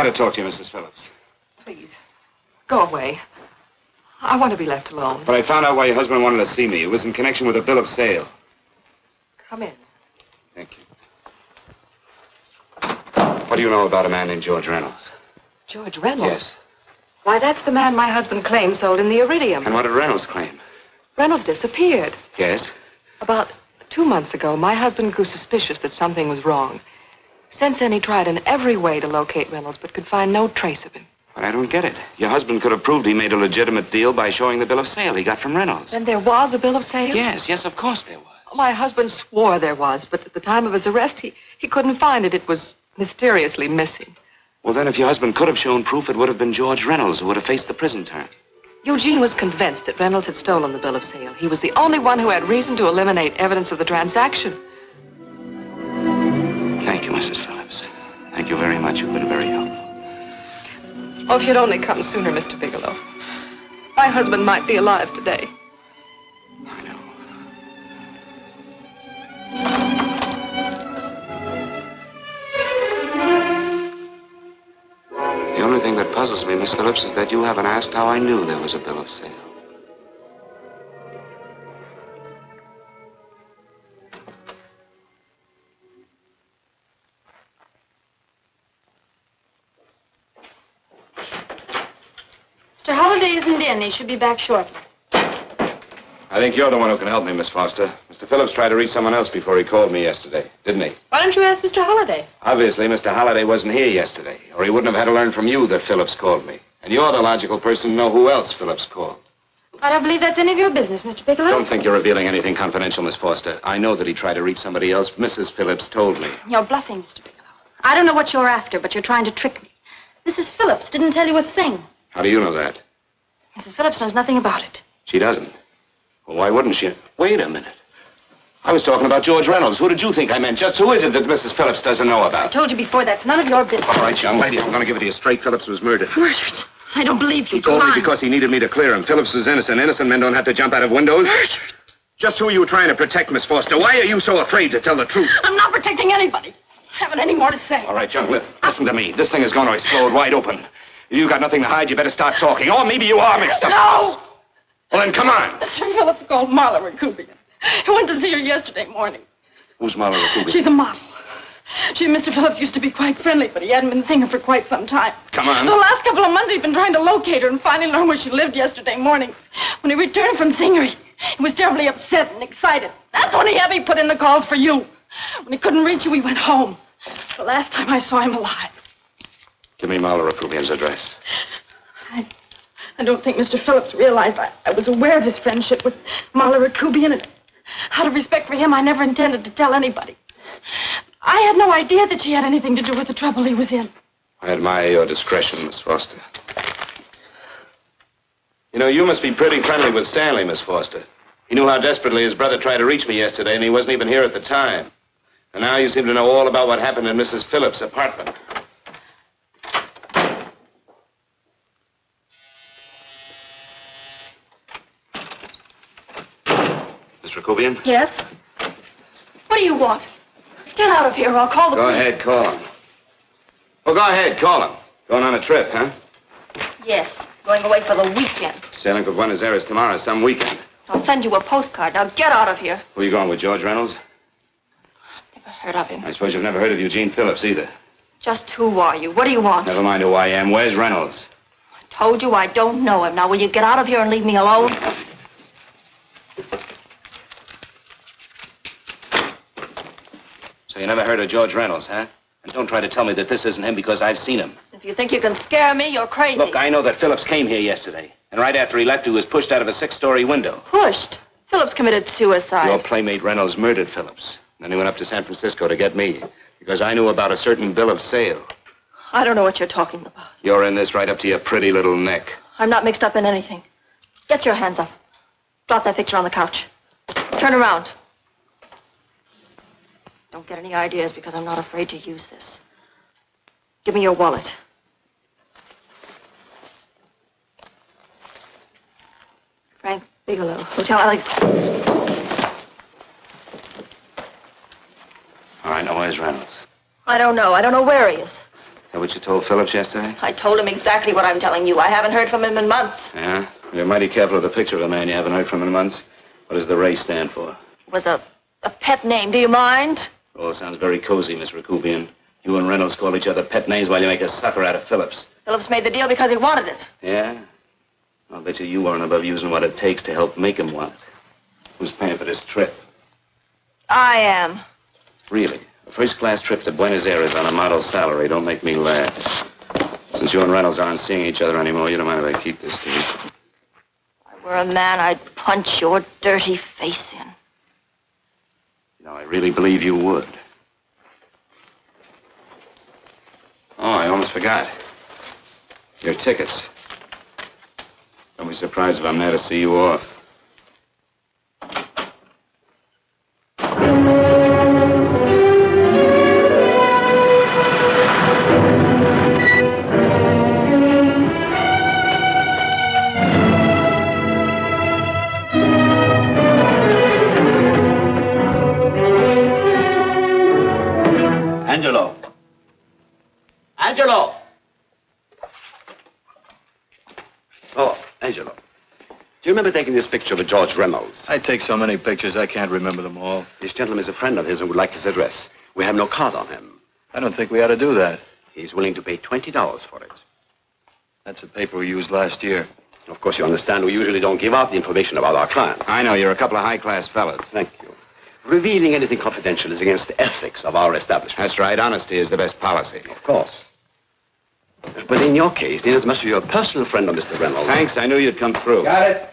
got to talk to you, Mrs. Phillips. Please, go away. I want to be left alone. But I found out why your husband wanted to see me. It was in connection with a bill of sale. Come in. Thank you. What do you know about a man named George Reynolds? George Reynolds? Yes. Why, that's the man my husband claimed sold him the iridium. And what did Reynolds claim? Reynolds disappeared. Yes? About 2 months ago, my husband grew suspicious that something was wrong. Since then, he tried in every way to locate Reynolds, but could find no trace of him. But I don't get it. Your husband could have proved he made a legitimate deal by showing the bill of sale he got from Reynolds. Then there was a bill of sale? Yes, of course there was. My husband swore there was, but at the time of his arrest, he couldn't find it. It was mysteriously missing. Well, then, if your husband could have shown proof, it would have been George Reynolds who would have faced the prison term. Eugene was convinced that Reynolds had stolen the bill of sale. He was the only one who had reason to eliminate evidence of the transaction. Thank you, Mrs. Phillips. Thank you very much. You've been very helpful. Oh, if you'd only come sooner, Mr. Bigelow. My husband might be alive today. The only thing that puzzles me, Miss Phillips, is that you haven't asked how I knew there was a bill of sale. Mr. Holliday isn't in. He should be back shortly. I think you're the one who can help me, Miss Foster. Mr. Phillips tried to reach someone else before he called me yesterday, didn't he? Why don't you ask Mr. Holliday? Obviously, Mr. Holliday wasn't here yesterday, or he wouldn't have had to learn from you that Phillips called me. And you're the logical person to know who else Phillips called. I don't believe that's any of your business, Mr. Bigelow. Don't think you're revealing anything confidential, Miss Foster. I know that he tried to reach somebody else. Mrs. Phillips told me. You're bluffing, Mr. Bigelow. I don't know what you're after, but you're trying to trick me. Mrs. Phillips didn't tell you a thing. How do you know that? Mrs. Phillips knows nothing about it. She doesn't. Well, why wouldn't she? Wait a minute. I was talking about George Reynolds. Who did you think I meant? Just who is it that Mrs. Phillips doesn't know I about? told you before, that's none of your business. All right, young lady, I'm going to give it to you straight. Phillips was murdered. Murdered? I don't believe you. He told me because he needed me to clear him. Phillips was innocent. Innocent men don't have to jump out of windows. Murdered? Just who are you trying to protect, Miss Foster? Why are you so afraid to tell the truth? I'm not protecting anybody. I haven't any more to say. All right, young lady, listen to me. This thing is going to explode wide open. If you've got nothing to hide, you better start talking. Or maybe you are mixed up. No! Well, then come on. Mr. Phillips called Marla Rakubian. He went to see her yesterday morning. Who's Marla Rakubian? She's a model. She and Mr. Phillips used to be quite friendly, but he hadn't been seeing her for quite some time. Come on. The last couple of months, he'd been trying to locate her and finally learned where she lived yesterday morning. When he returned from seeing her, he was terribly upset and excited. That's when he had me put in the calls for you. When he couldn't reach you, he went home. The last time I saw him alive. Give me Marla Rakubian's address. I don't think Mr. Phillips realized I was aware of his friendship with Marla Rakubian, and out of respect for him, I never intended to tell anybody. I had no idea that she had anything to do with the trouble he was in. I admire your discretion, Miss Foster. You know, you must be pretty friendly with Stanley, Miss Foster. He knew how desperately his brother tried to reach me yesterday, and he wasn't even here at the time. And now you seem to know all about what happened in Mrs. Phillips' apartment. Miss Rakubian? Yes? What do you want? Get out of here or I'll call the Go police. ahead, call him. Oh, go ahead, call him. Going on a trip, huh? Yes, going away for the weekend. Sailing for Buenos Aires tomorrow, some weekend. I'll send you a postcard. Now get out of here. Who are you going with, George Reynolds? Never heard of him. I suppose you've never heard of Eugene Phillips either. Just who are you? What do you want? Never mind who I am. Where's Reynolds? I told you I don't know him. Now will you get out of here and leave me alone? So you never heard of George Reynolds, huh? And don't try to tell me that this isn't him because I've seen him. If you think you can scare me, you're crazy. Look, I know that Phillips came here yesterday. And right after he left, he was pushed out of a 6-story window. Pushed? Phillips committed suicide. Your playmate Reynolds murdered Phillips. Then he went up to San Francisco to get me. Because I knew about a certain bill of sale. I don't know what you're talking about. You're in this right up to your pretty little neck. I'm not mixed up in anything. Get your hands up. Drop that picture on the couch. Turn around. Don't get any ideas because I'm not afraid to use this. Give me your wallet. Frank Bigelow, Hotel Alex. All right, now where's Reynolds? I don't know. I don't know where he is. that what you told Phillips yesterday? I told him exactly what I'm telling you. I haven't heard from him in months. Yeah? You're mighty careful of the picture of a man you haven't heard from in months. What does the Ray stand for? It was a pet name. Do you mind? Oh, it sounds very cozy, Miss Rakubian. You and Reynolds call each other pet names while you make a sucker out of Phillips. Phillips made the deal because he wanted it. Yeah? I'll bet you weren't above using what it takes to help make him want it. Who's paying for this trip? I am. Really? A first-class trip to Buenos Aires on a model salary. Don't make me laugh. Since you and Reynolds aren't seeing each other anymore, you don't mind if I keep this to you? If I were a man, I'd punch your dirty face in. You know, I really believe you would. Oh, I almost forgot. Your tickets. Don't be surprised if I'm there to see you off. Angelo. Angelo! Oh, Angelo. Do you remember taking this picture of George Reynolds? I take so many pictures, I can't remember them all. This gentleman is a friend of his and would like his address. We have no card on him. I don't think we ought to do that. He's willing to pay $20 for it. That's a paper we used last year. Of course, you understand we usually don't give out the information about our clients. I know, you're a couple of high-class fellas. Thank you. Revealing anything confidential is against the ethics of our establishment. That's right. Honesty is the best policy. Of course. But in your case, inasmuch as you're a personal friend of Mr. Reynolds... Thanks. I knew you'd come through. Got it.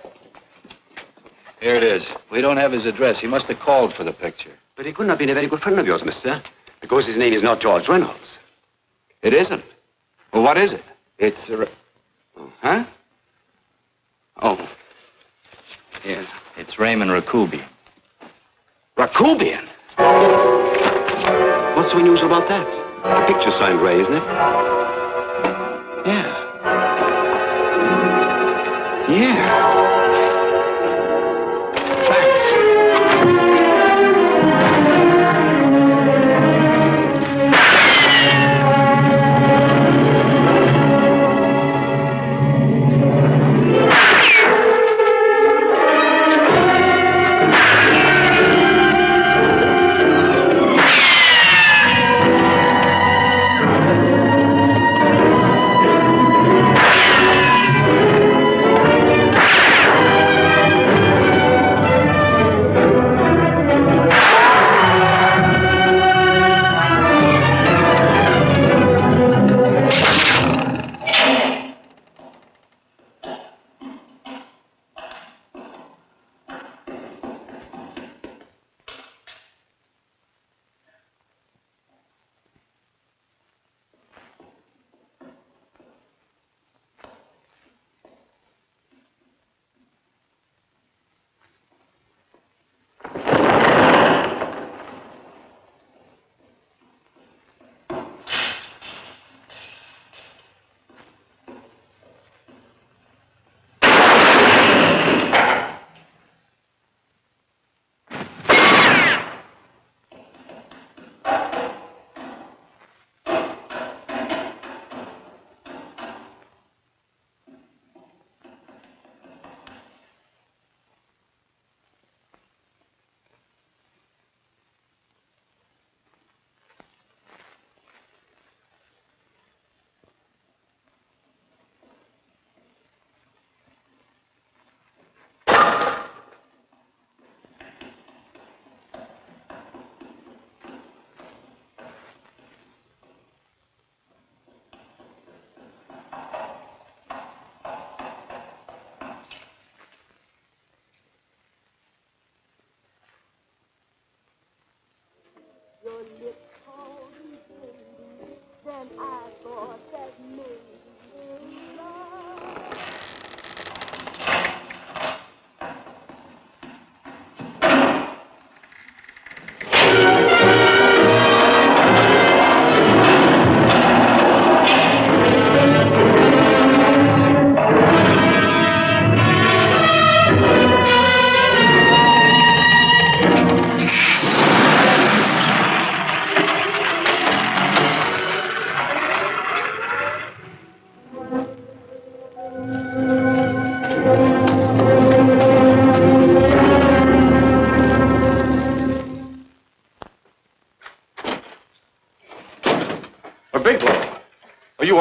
Here it is. We don't have his address. He must have called for the picture. But he couldn't have been a very good friend of yours, mister. Because his name is not George Reynolds. It isn't? Well, what is it? It's Huh? Oh. Yeah, it's Raymond Rakubian. Rakubian? What's so unusual about that? The picture's signed Ray, isn't it? Yeah. Yeah.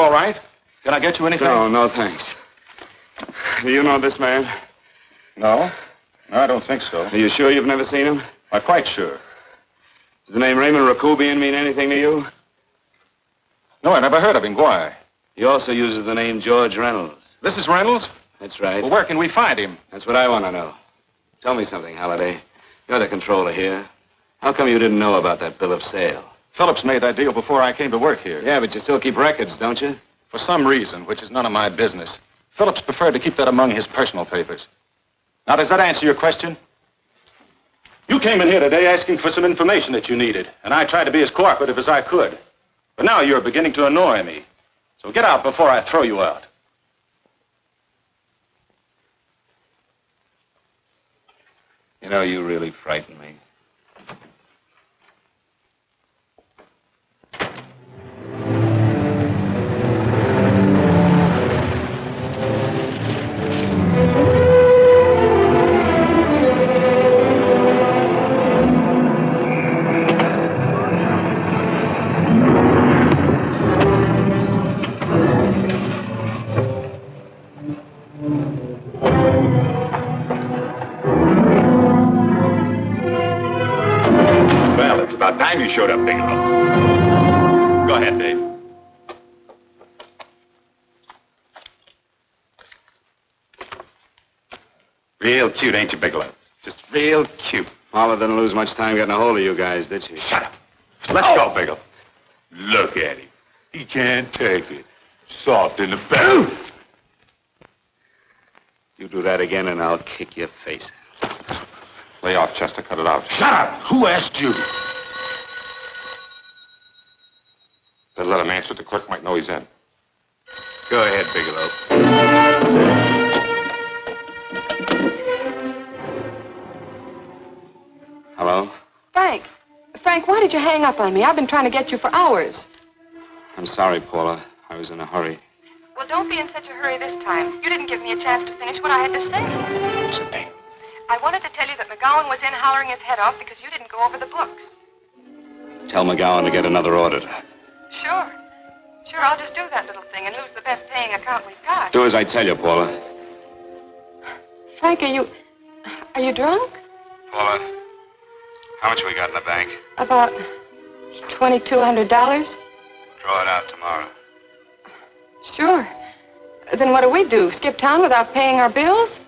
all right? Can I get you anything? No, thanks. Do you know this man? No? No, I don't think so. Are you sure you've never seen him? I'm quite sure. Does the name Raymond Rakubian mean anything to you? No, I never heard of him. Why? He also uses the name George Reynolds. This is Reynolds? That's right. Well, where can we find him? That's what I want to know. Tell me something, Halliday. You're the controller here. How come you didn't know about that bill of sale? Phillips made that deal before I came to work here. Yeah, but you still keep records, don't you? For some reason, which is none of my business, Phillips preferred to keep that among his personal papers. Now, does that answer your question? You came in here today asking for some information that you needed, and I tried to be as cooperative as I could. But now you're beginning to annoy me. So get out before I throw you out. You know, you really frighten me. Time you showed up, Bigelow. Go ahead, Dave. Real cute, ain't you, Bigelow? Just real cute. Paula didn't lose much time getting a hold of you guys, did she? Shut up. Let's go, Bigelow. Look at him. He can't take it. Soft in the belly. You do that again and I'll kick your face. Lay off, Chester. Cut it out. Shut up! Who asked you? Better let him answer. The clerk might know he's in. Go ahead, Bigelow. Hello? Frank, why did you hang up on me? I've been trying to get you for hours. I'm sorry, Paula. I was in a hurry. Well, don't be in such a hurry this time. You didn't give me a chance to finish what I had to say. Something. I wanted to tell you that McGowan was in hollering his head off because you didn't go over the books. Tell McGowan to get another auditor. Sure. Sure, I'll just do that little thing, and who's the best paying account we've got? Do as I tell you, Paula. Frank, are you drunk? Paula, how much we got in the bank? About $2,200. Draw it out tomorrow. Sure. Then what do? Skip town without paying our bills?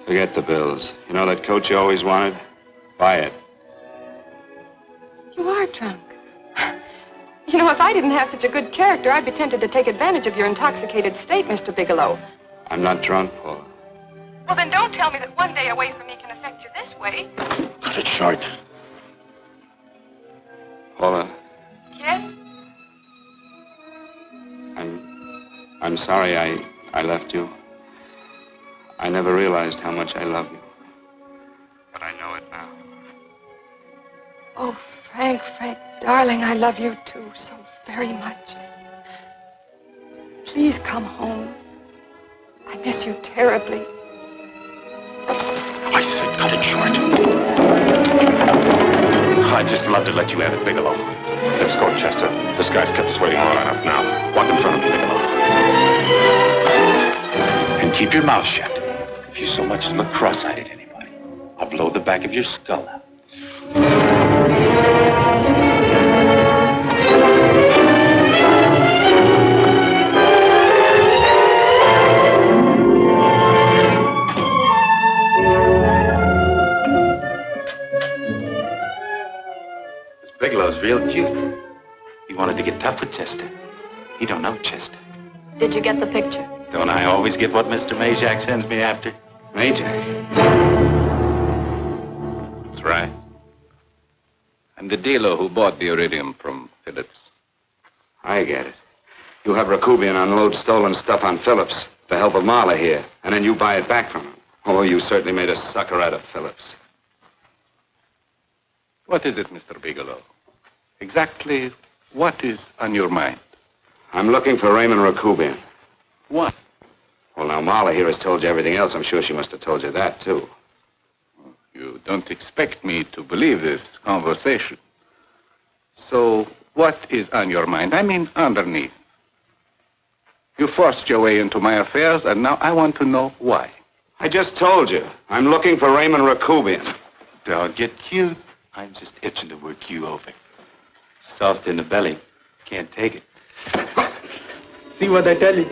Forget the bills. You know that coat you always wanted? Buy it. You are drunk. You know, if I didn't have such a good character, I'd be tempted to take advantage of your intoxicated state, Mr. Bigelow. I'm not drunk, Paula. Well, then don't tell me that one day away from me can affect you this way. Cut it short. Paula, Yes? I'm sorry I left you. I never realized how much I love you. But I know it now. Oh, Frank, darling, I love you too so very much. Please come home. I miss you terribly. I said cut it short. I'd just love to let you have it, Bigelow. Let's go, Chester. This guy's kept us waiting long enough now. Walk in front of me, Bigelow. And keep your mouth shut. If you so much as look cross-eyed at anybody, I'll blow the back of your skull out. Bigelow's real cute. He wanted to get tough with Chester. He don't know Chester. Did you get the picture? Don't I always get what Mr. Majak sends me after? Majak? That's right. I'm the dealer who bought the iridium from Phillips. I get it. You have Rakubian unload stolen stuff on Phillips with the help of Marla here, and then you buy it back from him. Oh, you certainly made a sucker out of Phillips. What is it, Mr. Bigelow? Exactly what is on your mind? I'm looking for Raymond Rakubian. What? Well, now, Marla here has told you everything else. I'm sure she must have told you that, too. You don't expect me to believe this conversation. So, what is on your mind? I mean, underneath. You forced your way into my affairs, and now I want to know why. I just told you. I'm looking for Raymond Rakubian. Don't get cute. I'm just itching to work you over. Soft in the belly. Can't take it. See what I tell you?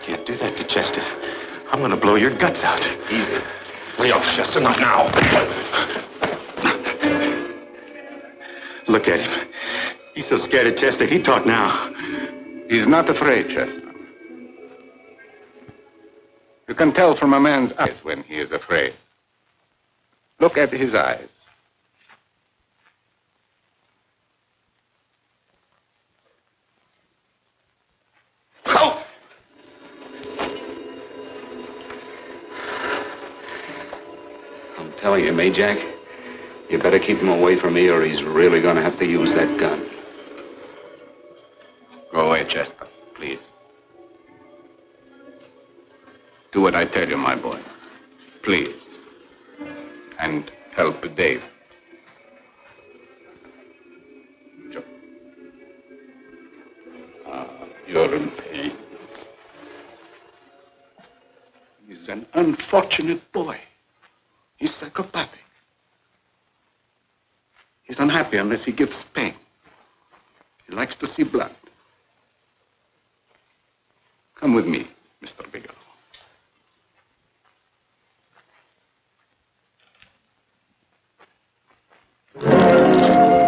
Can't do that to Chester. I'm going to blow your guts out. Easy. Lay off, Chester, not now. Look at him. He's so scared of Chester, he talk now. He's not afraid, Chester. You can tell from a man's eyes when he is afraid. Look at his eyes. Oh! I'm telling you, Majak, you better keep him away from me or he's really going to have to use that gun. Go away, Chester, please. Do what I tell you, my boy. Please. And help Dave. You're in pain. He's an unfortunate boy. He's psychopathic. He's unhappy unless he gives pain. He likes to see blood. Come with me, Mr. Bigelow.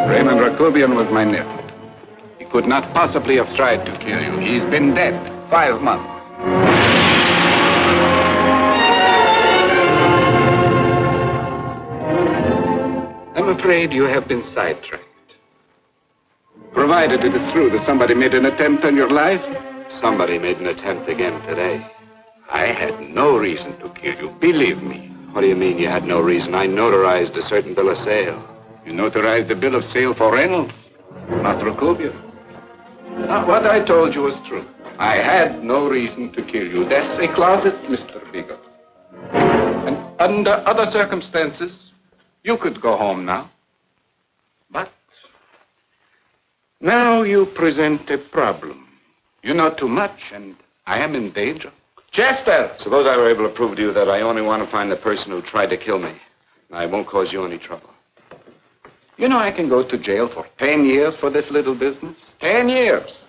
Raymond Rakubian was my nephew. He could not possibly have tried to kill you. He's been dead 5 months. I'm afraid you have been sidetracked. Provided it is true that somebody made an attempt on your life. Somebody made an attempt again today. I had no reason to kill you, believe me. What do you mean you had no reason? I notarized a certain bill of sale. You notarized the bill of sale for Reynolds, not Rakubian. Now, what I told you was true. I had no reason to kill you. That's a closet, Mr. Bigelow. And under other circumstances, you could go home now. But now you present a problem. You know too much, and I am in danger. Chester! Suppose I were able to prove to you that I only want to find the person who tried to kill me. I won't cause you any trouble. You know I can go to jail for 10 years for this little business. 10 years.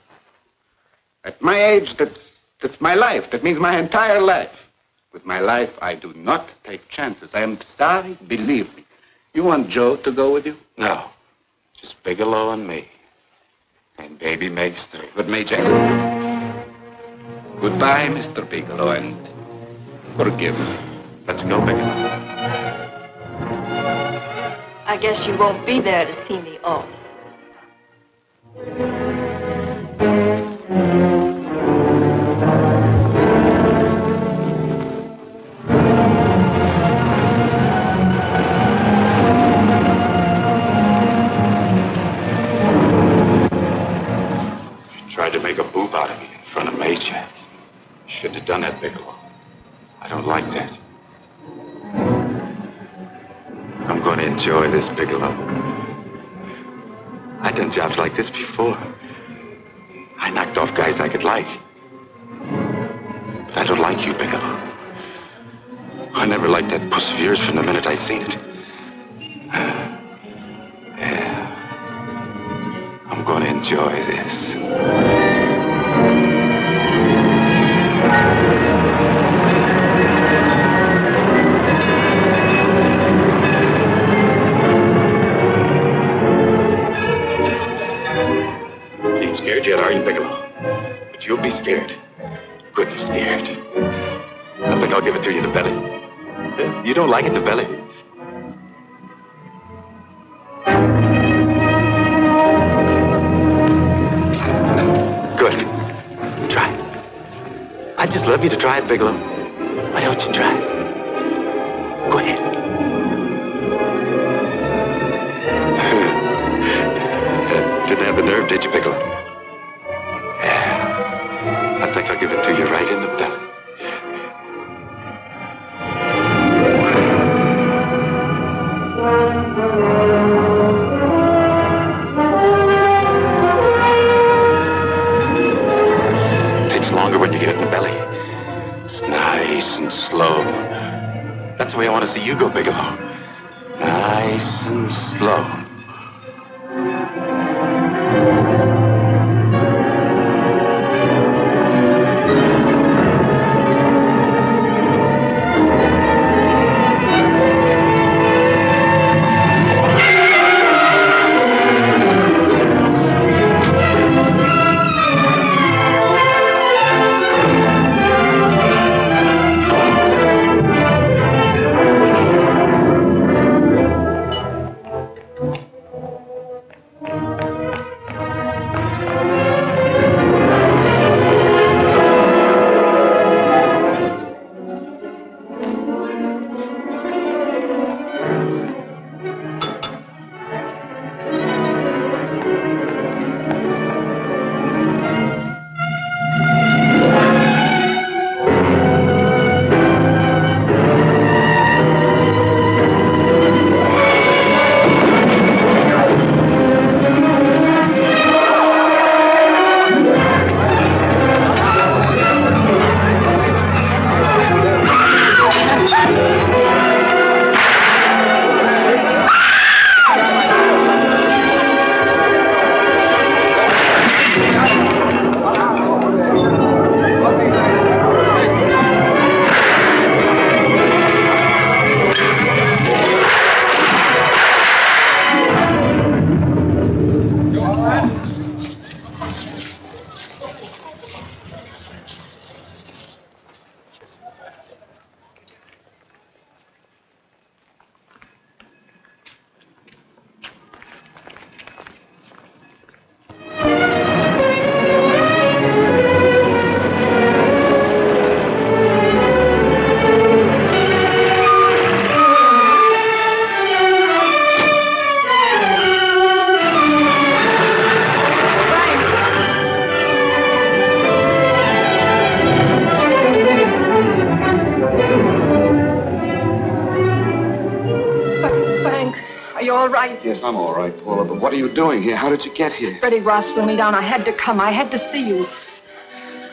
At my age, that's my life. That means my entire life. With my life, I do not take chances. I am sorry, believe me. You want Joe to go with you? No. Just Bigelow and me. And baby makes 3. But Major, goodbye, Mr. Bigelow, and forgive me. Let's go, Bigelow. I guess you won't be there to see me off. Tried to make a boob out of me in front of Major. Shouldn't have done that, Bigelow. I don't like that. I'm going to enjoy this, Bigelow. I've done jobs like this before. I knocked off guys I could like. But I don't like you, Bigelow. I never liked that puss of yours from the minute I seen it. Yeah. I'm going to enjoy this. Scared yet, are you, Bigelow? But you'll be scared. Good and scared. I think I'll give it to you in the belly. You don't like it in the belly? Good. Try it. I'd just love you to try it, Bigelow. Why don't you try it? Go ahead. Didn't have the nerve, did you, Bigelow? I think I'll give it to you right in the belly. Longer when you get it in the belly. It's nice and slow. That's the way I want to see you go, Bigelow. Nice and slow. Yes, I'm all right, Paula, but what are you doing here? How did you get here? Freddie Ross threw me down. I had to come. I had to see you.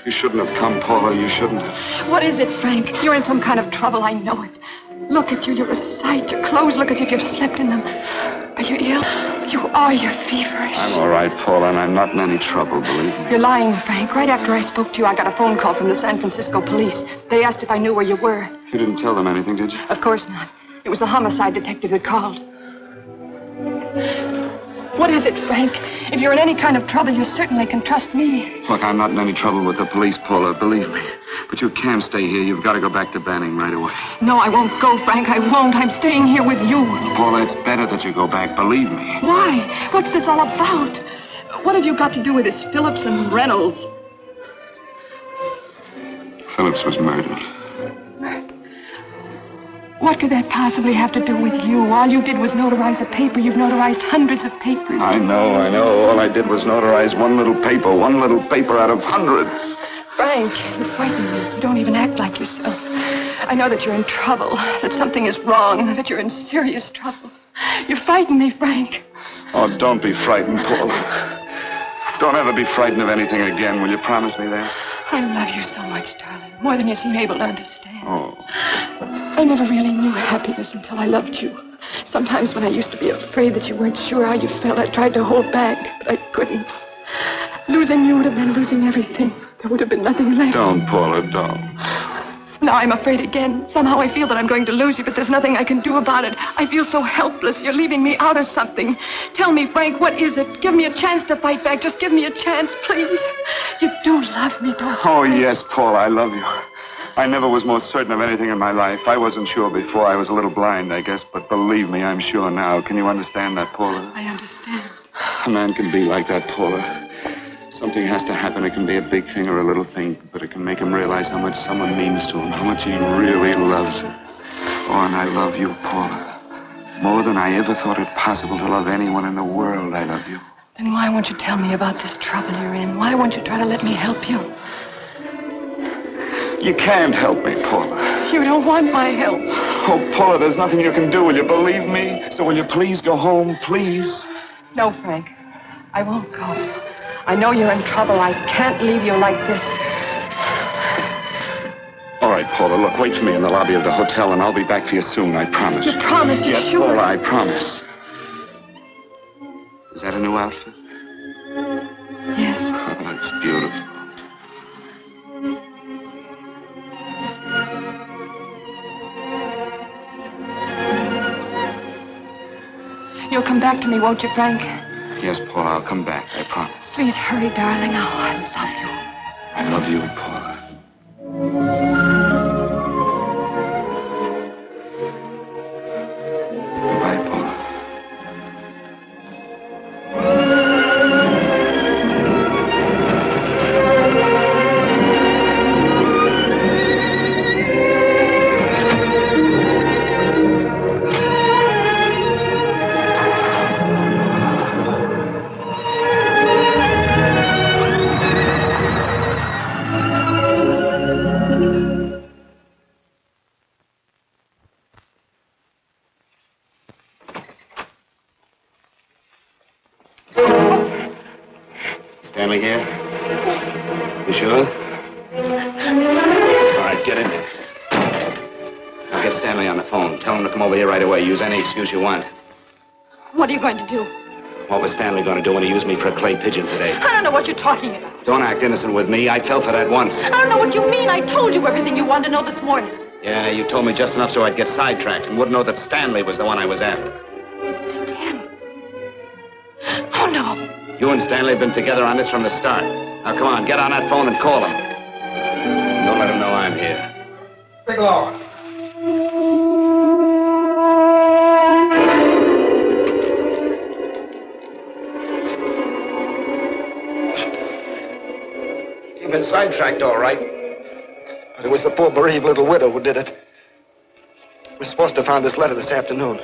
You shouldn't have come, Paula. You shouldn't have. What is it, Frank? You're in some kind of trouble. I know it. Look at you. You're a sight. Your clothes look as if you've slept in them. Are you ill? You are. You're feverish. I'm all right, Paula, and I'm not in any trouble, believe me. You're lying, Frank. Right after I spoke to you, I got a phone call from the San Francisco police. They asked if I knew where you were. You didn't tell them anything, did you? Of course not. It was a homicide detective that called. What is it, Frank? If you're in any kind of trouble, you certainly can trust me. Look, I'm not in any trouble with the police, Paula, believe me. But you can't stay here. You've got to go back to Banning right away. No, I won't go, Frank. I won't. I'm staying here with you. Paula, it's better that you go back, believe me. Why? What's this all about? What have you got to do with this Phillips and Reynolds? Phillips was murdered. What could that possibly have to do with you? All you did was notarize a paper. You've notarized hundreds of papers. I know. All I did was notarize one little paper out of hundreds. Frank, you frighten me. You don't even act like yourself. I know that you're in trouble, that something is wrong, that you're in serious trouble. You frighten me, Frank. Oh, don't be frightened, Paula. Don't ever be frightened of anything again. Will you promise me that? I love you so much, darling. More than you seem able to understand. Oh. I never really knew happiness until I loved you. Sometimes when I used to be afraid that you weren't sure how you felt, I tried to hold back, but I couldn't. Losing you would have been losing everything. There would have been nothing left. Don't, Paula, don't. Now I'm afraid again. Somehow I feel that I'm going to lose you, but there's nothing I can do about it. I feel so helpless. You're leaving me out of something. Tell me, Frank, what is it? Give me a chance to fight back. Just give me a chance, please. You do love me, don't you? Oh, yes, Paula, I love you. I never was more certain of anything in my life. I wasn't sure before. I was a little blind, I guess, but believe me, I'm sure now. Can you understand that, Paula? I understand. A man can be like that, Paula. Something has to happen. It can be a big thing or a little thing, but it can make him realize how much someone means to him, how much he really loves her. Oh, and I love you, Paula. More than I ever thought it possible to love anyone in the world, I love you. Then why won't you tell me about this trouble you're in? Why won't you try to let me help you? You can't help me, Paula. You don't want my help. Oh, Paula, there's nothing you can do. Will you believe me? So will you please go home, please? No, Frank. I won't go. I know you're in trouble. I can't leave you like this. All right, Paula, look, wait for me in the lobby of the hotel, and I'll be back for you soon, I promise. You promise? You're Yes, sure? Paula, I promise. Is that a new outfit? Yes. Oh, that's beautiful. You'll come back to me, won't you, Frank? Yes, Paula, I'll come back, I promise. Please hurry, darling. Oh, I love you. I love you, Paula. Goodbye, Paula. Stanley here? You sure? All right, get in there. Now get Stanley on the phone. Tell him to come over here right away. Use any excuse you want. What are you going to do? What was Stanley going to do when he used me for a clay pigeon today? I don't know what you're talking about. Don't act innocent with me. I fell for that once. I don't know what you mean. I told you everything you wanted to know this morning. Yeah, you told me just enough so I'd get sidetracked and wouldn't know that Stanley was the one I was after. Stanley? Oh, no. You and Stanley have been together on this from the start. Now, come on, get on that phone and call him. Don't let him know I'm here. Biglow. You've been sidetracked, all right. But it was the poor bereaved little widow who did it. Miss Foster found this letter this afternoon.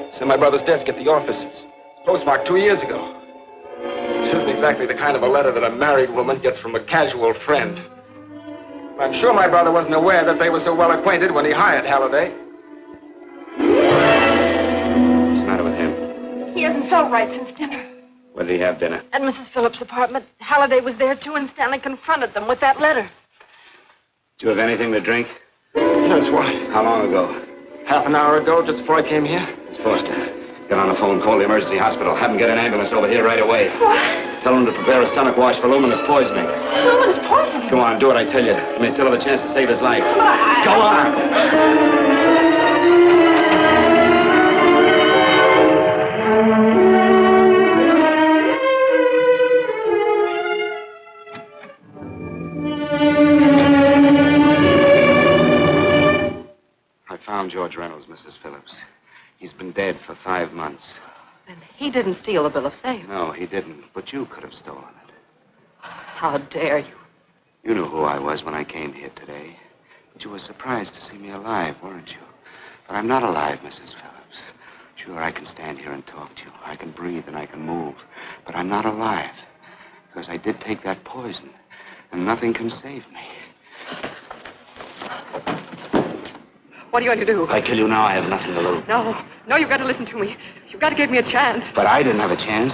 It's in my brother's desk at the office. It's postmarked 2 years ago. It isn't exactly the kind of a letter that a married woman gets from a casual friend. I'm sure my brother wasn't aware that they were so well acquainted when he hired Halliday. What's the matter with him? He hasn't felt right since dinner. Where did he have dinner? At Mrs. Phillips' apartment, Halliday was there, too, and Stanley confronted them with that letter. Do you have anything to drink? Yes, why? How long ago? Half an hour ago, just before I came here. Miss Foster, get on the phone, call the emergency hospital. Have them get an ambulance over here right away. What? Tell them to prepare a stomach wash for luminous poisoning. Luminous poisoning? Come on, do it, I tell you. You may still have a chance to save his life. Go on! I found George Reynolds, Mrs. Phillips. He's been dead for 5 months. Then he didn't steal the bill of sale. No, he didn't. But you could have stolen it. How dare you? You knew who I was when I came here today. But you were surprised to see me alive, weren't you? But I'm not alive, Mrs. Phillips. Sure, I can stand here and talk to you. I can breathe and I can move. But I'm not alive. Because I did take that poison. And nothing can save me. What are you going to do? If I kill you now, I have nothing to lose. No, you've got to listen to me. You've got to give me a chance. But I didn't have a chance.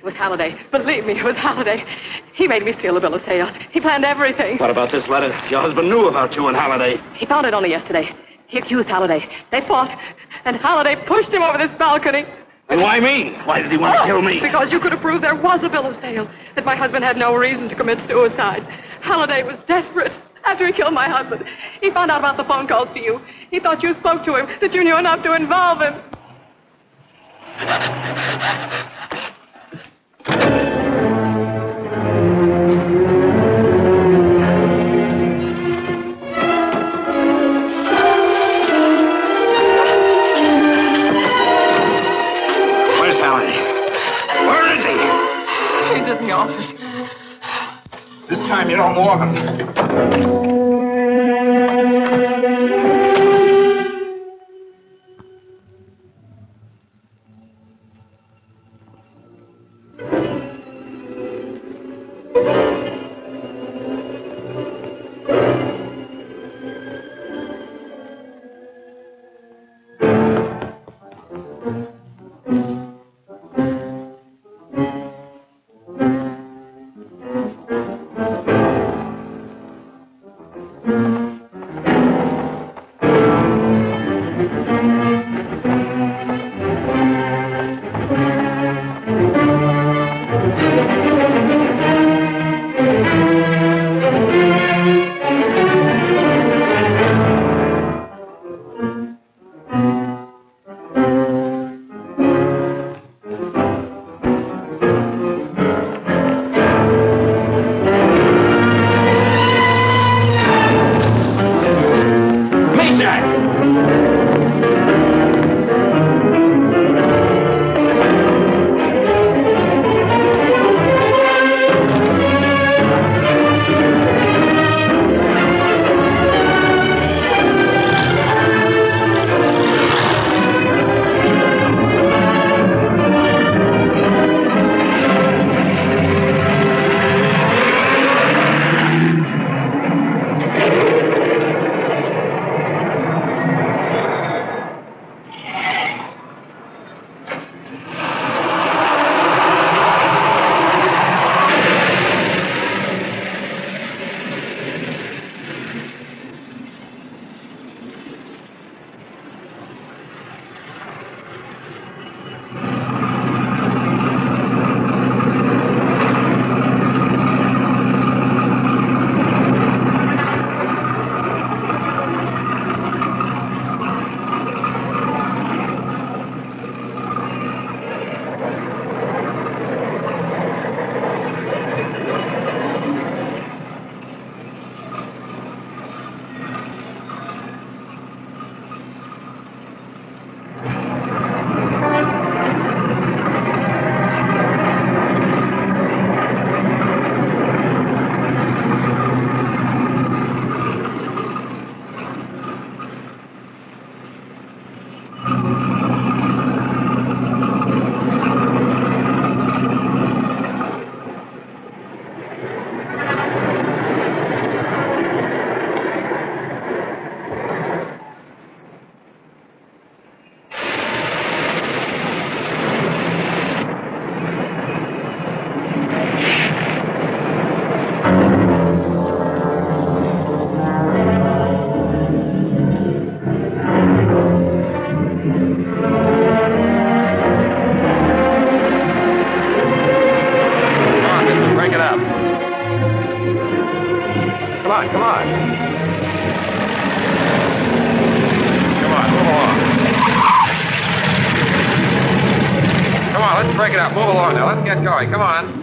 It was Halliday. Believe me, it was Halliday. He made me steal the bill of sale. He planned everything. What about this letter? Your husband knew about you and Halliday. He found it only yesterday. He accused Halliday. They fought, and Halliday pushed him over this balcony. And why me? Why did he want to kill me? Because you could have proved there was a bill of sale, that my husband had no reason to commit suicide. Halliday was desperate. After he killed my husband, he found out about the phone calls to you. He thought you spoke to him, that you knew enough to involve him. Where's Halliday? Where is he? He's in the office. This time you know more than... Come on, come on. Come on, move along. Come on, let's break it up. Move along now. Let's get going. Come on.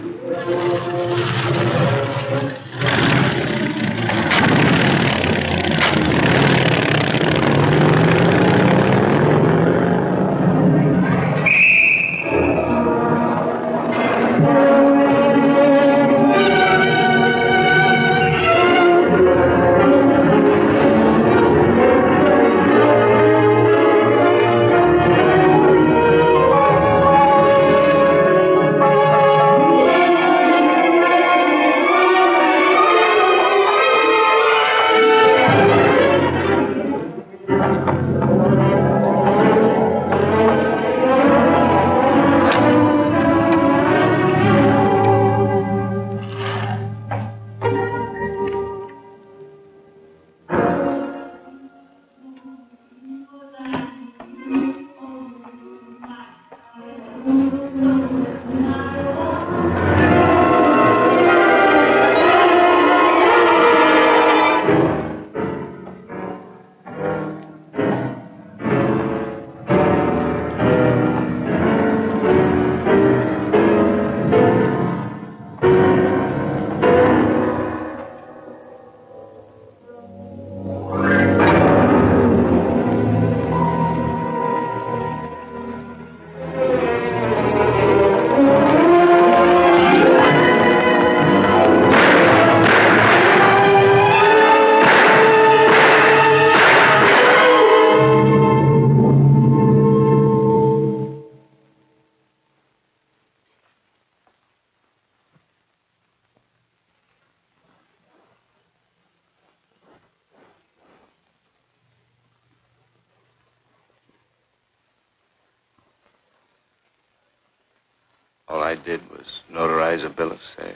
All I did was notarize a bill of sale.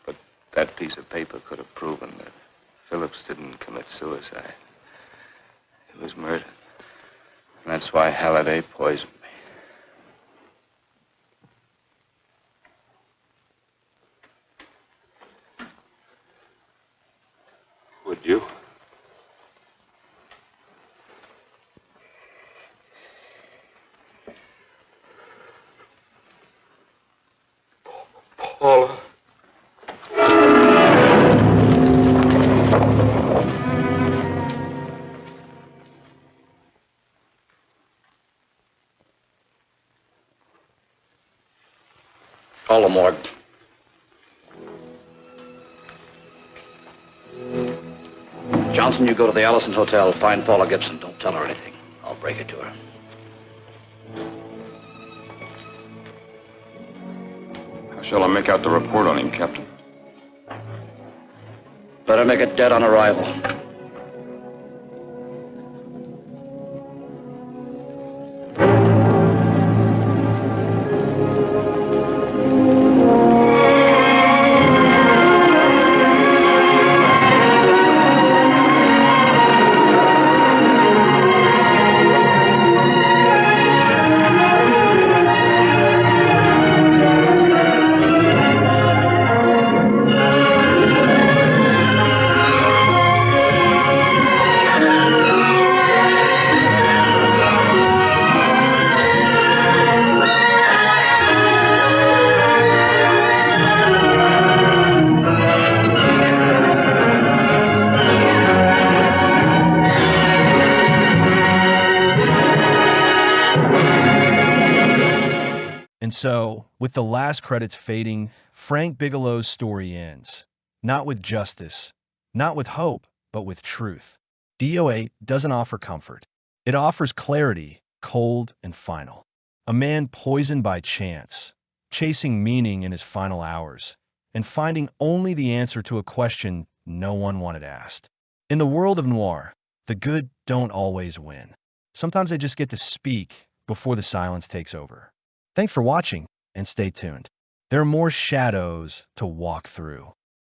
But that piece of paper could have proven that Phillips didn't commit suicide. It was murder. And that's why Halliday poisoned me. Would you? Paula. Call the morgue. Johnson, you go to the Allison Hotel. Find Paula Gibson. Don't tell her anything. I'll break it to her. How shall I make out the report on him, Captain? Better make it dead on arrival. And so, with the last credits fading, Frank Bigelow's story ends. Not with justice, not with hope, but with truth. D.O.A. doesn't offer comfort. It offers clarity, cold and final. A man poisoned by chance, chasing meaning in his final hours, and finding only the answer to a question no one wanted asked. In the world of noir, the good don't always win. Sometimes they just get to speak before the silence takes over. Thanks for watching, and stay tuned. There are more shadows to walk through.